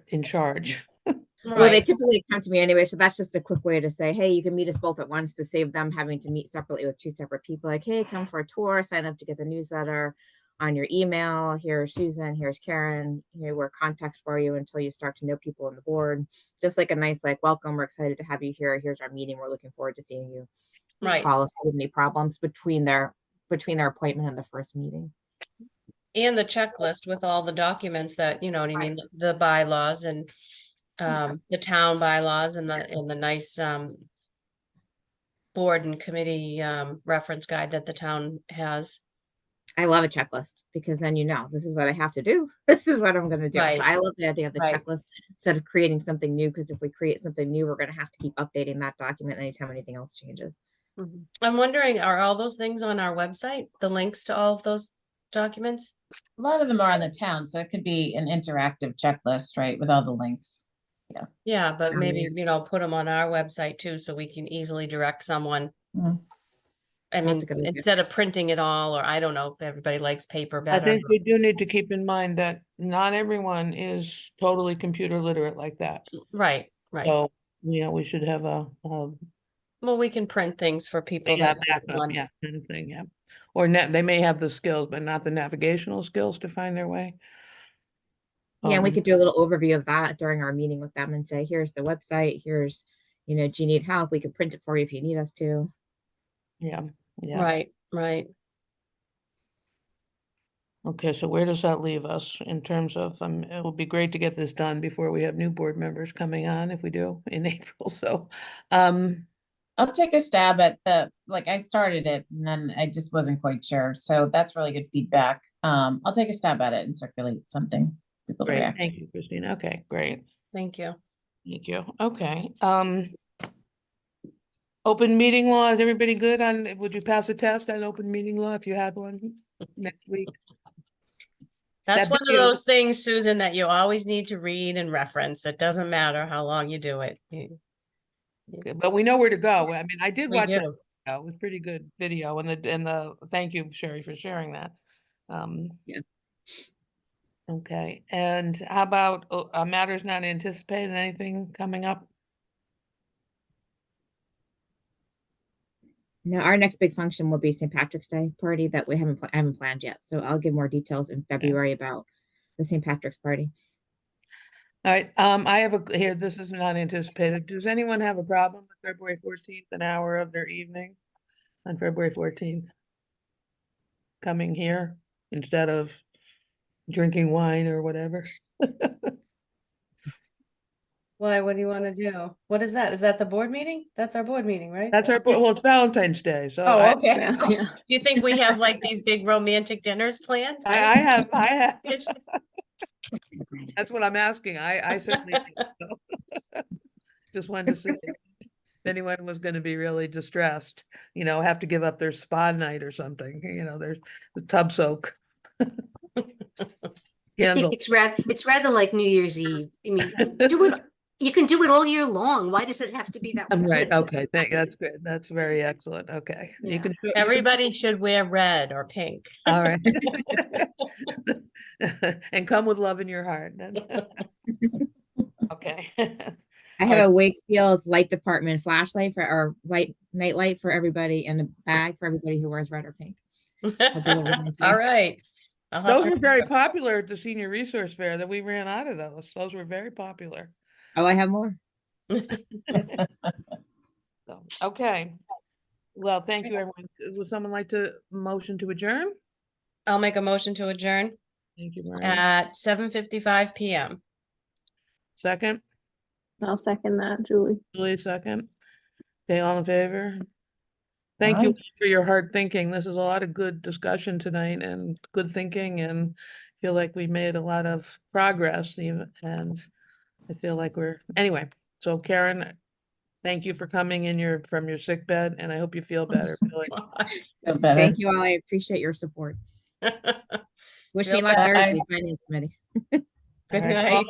S1: in charge.
S5: Well, they
S7: Right.
S5: typically come to me anyway, so that's just a quick way to say, hey, you can meet us both at once, to save them having to meet separately with 2 separate people. Like, hey, come for a tour, sign up to get the newsletter on your email. Here's Susan, here's Karen. Here were contacts for you until you start to know people on the board. Just like a nice, like, welcome. We're excited to have you here. Here's our meeting. We're looking forward to seeing you.
S7: Right.
S5: Call us with any problems between their appointment and the first meeting.
S7: And the checklist with all the documents that, you know what I mean, the bylaws and the town bylaws and the nice board and committee reference guide that the town has.
S5: I love a checklist because then you know this is what I have to do. This is what I'm going to do.
S7: Right.
S5: So I love the idea of the
S7: Right.
S5: checklist instead of creating something new, because if we create something new, we're going to have to keep updating that document anytime anything else changes.
S7: I'm wondering, are all those things on our website? The links to all of those documents?
S3: A lot of them are on the town, so it could be an interactive checklist, right, with all the links.
S7: Yeah, but maybe, you know, put them on our website too, so we can easily direct someone.
S3: Mhm.
S7: I mean,
S5: That's a good idea.
S7: instead of printing it all, or I don't know if everybody likes paper
S1: I
S7: better.
S1: think we do need to keep in mind that not everyone is totally computer literate like that.
S7: Right, right.
S1: So, you know, we should have a
S7: Well, we can print things for people
S1: yeah,
S7: that
S1: backup,
S7: want.
S1: yeah, kind of thing, yeah. Or they may have the skills, but not the navigational skills to find their way.
S5: Yeah, and we
S1: Um,
S5: could do a little overview of that during our meeting with them and say, here's the website, here's, You know, do you need help? We can print it for you if you need us to.
S1: Yeah, yeah.
S7: Right, right.
S1: Okay, so where does that leave us in terms of, it would be great to get this done before we have new board members coming on, if we do in April, so,
S3: I'll take a stab at I started it and then I just wasn't quite sure. So that's really good feedback. I'll take a stab at it and circulate something. People to
S1: great,
S3: react.
S1: thank you, Christina, okay, great,
S7: Thank you.
S1: thank you, okay, open meeting law, is everybody good on, would you pass a test on open meeting law if you had one next week?
S7: That's
S1: That
S7: one of
S1: video-
S7: those things, Susan, that you always need to read and reference. It doesn't matter how long you do it.
S1: Okay, but we know where to go, I mean, I did
S7: We
S1: watch that,
S7: do.
S1: video. It was pretty good video, and thank you, Sherry, for sharing that.
S5: Yeah.
S1: Okay, and how about matters not anticipated, anything coming up?
S5: Now, our next big function will be St. Patrick's Day party that we haven't planned yet. So I'll give more details in February about the St. Patrick's party.
S1: All right, I have here, this is not anticipated. Does anyone have a problem with February 14th, an hour of their evening on February 14th? Coming here instead of drinking wine or whatever?
S7: Why, what do you want to do? What is that? Is that the board meeting? That's our board meeting, right?
S1: That's well, it's Valentine's Day, so
S7: Oh,
S1: I,
S7: okay.
S6: Yeah, yeah.
S7: You think we have like these big romantic dinners planned?
S1: I have, that's what I'm asking. I certainly do, so. Just wanted to see if anyone was gonna be really distressed, have to give up their spa night or something, there's the tub soak.
S4: I
S1: Candle.
S4: think it's rather like New Year's Eve. I mean, you can do it all year long. Why does it have to be that?
S1: I'm right,
S4: one?
S1: okay, that's good, that's very excellent, okay. You
S7: Yeah.
S1: can.
S7: Everybody should wear red or pink.
S1: All right. And come with love in your heart. Okay.
S5: I have a Wakefield light department flashlight or night light for everybody and a bag for everybody who wears red or pink. I'll deliver them to you.
S7: All right. I'll have
S1: Those
S7: to-
S1: were very popular at the senior resource fair that we ran out of those. Those were very popular.
S5: Oh, I have more.
S1: So, okay. Well, thank you, everyone. Would someone like to motion to adjourn?
S7: I'll make a motion to adjourn
S1: Thank you, Maria.
S7: at 7:55 PM.
S1: Second,
S6: I'll second that, Julie.
S1: Julie, second. Okay, all in favor? Thank you
S3: Aye.
S1: for your hard thinking. This is a lot of good discussion tonight and good thinking, and I feel like we made a lot of progress even, and I feel like anyway, so Karen, thank you for coming from your sick bed, and I hope you feel better. Really.
S3: Feel better.
S5: Thank you all. I appreciate your support. Wish me
S7: Feel
S5: luck
S3: better.
S5: Thursday, finance committee.
S7: Good
S1: All right,
S7: night.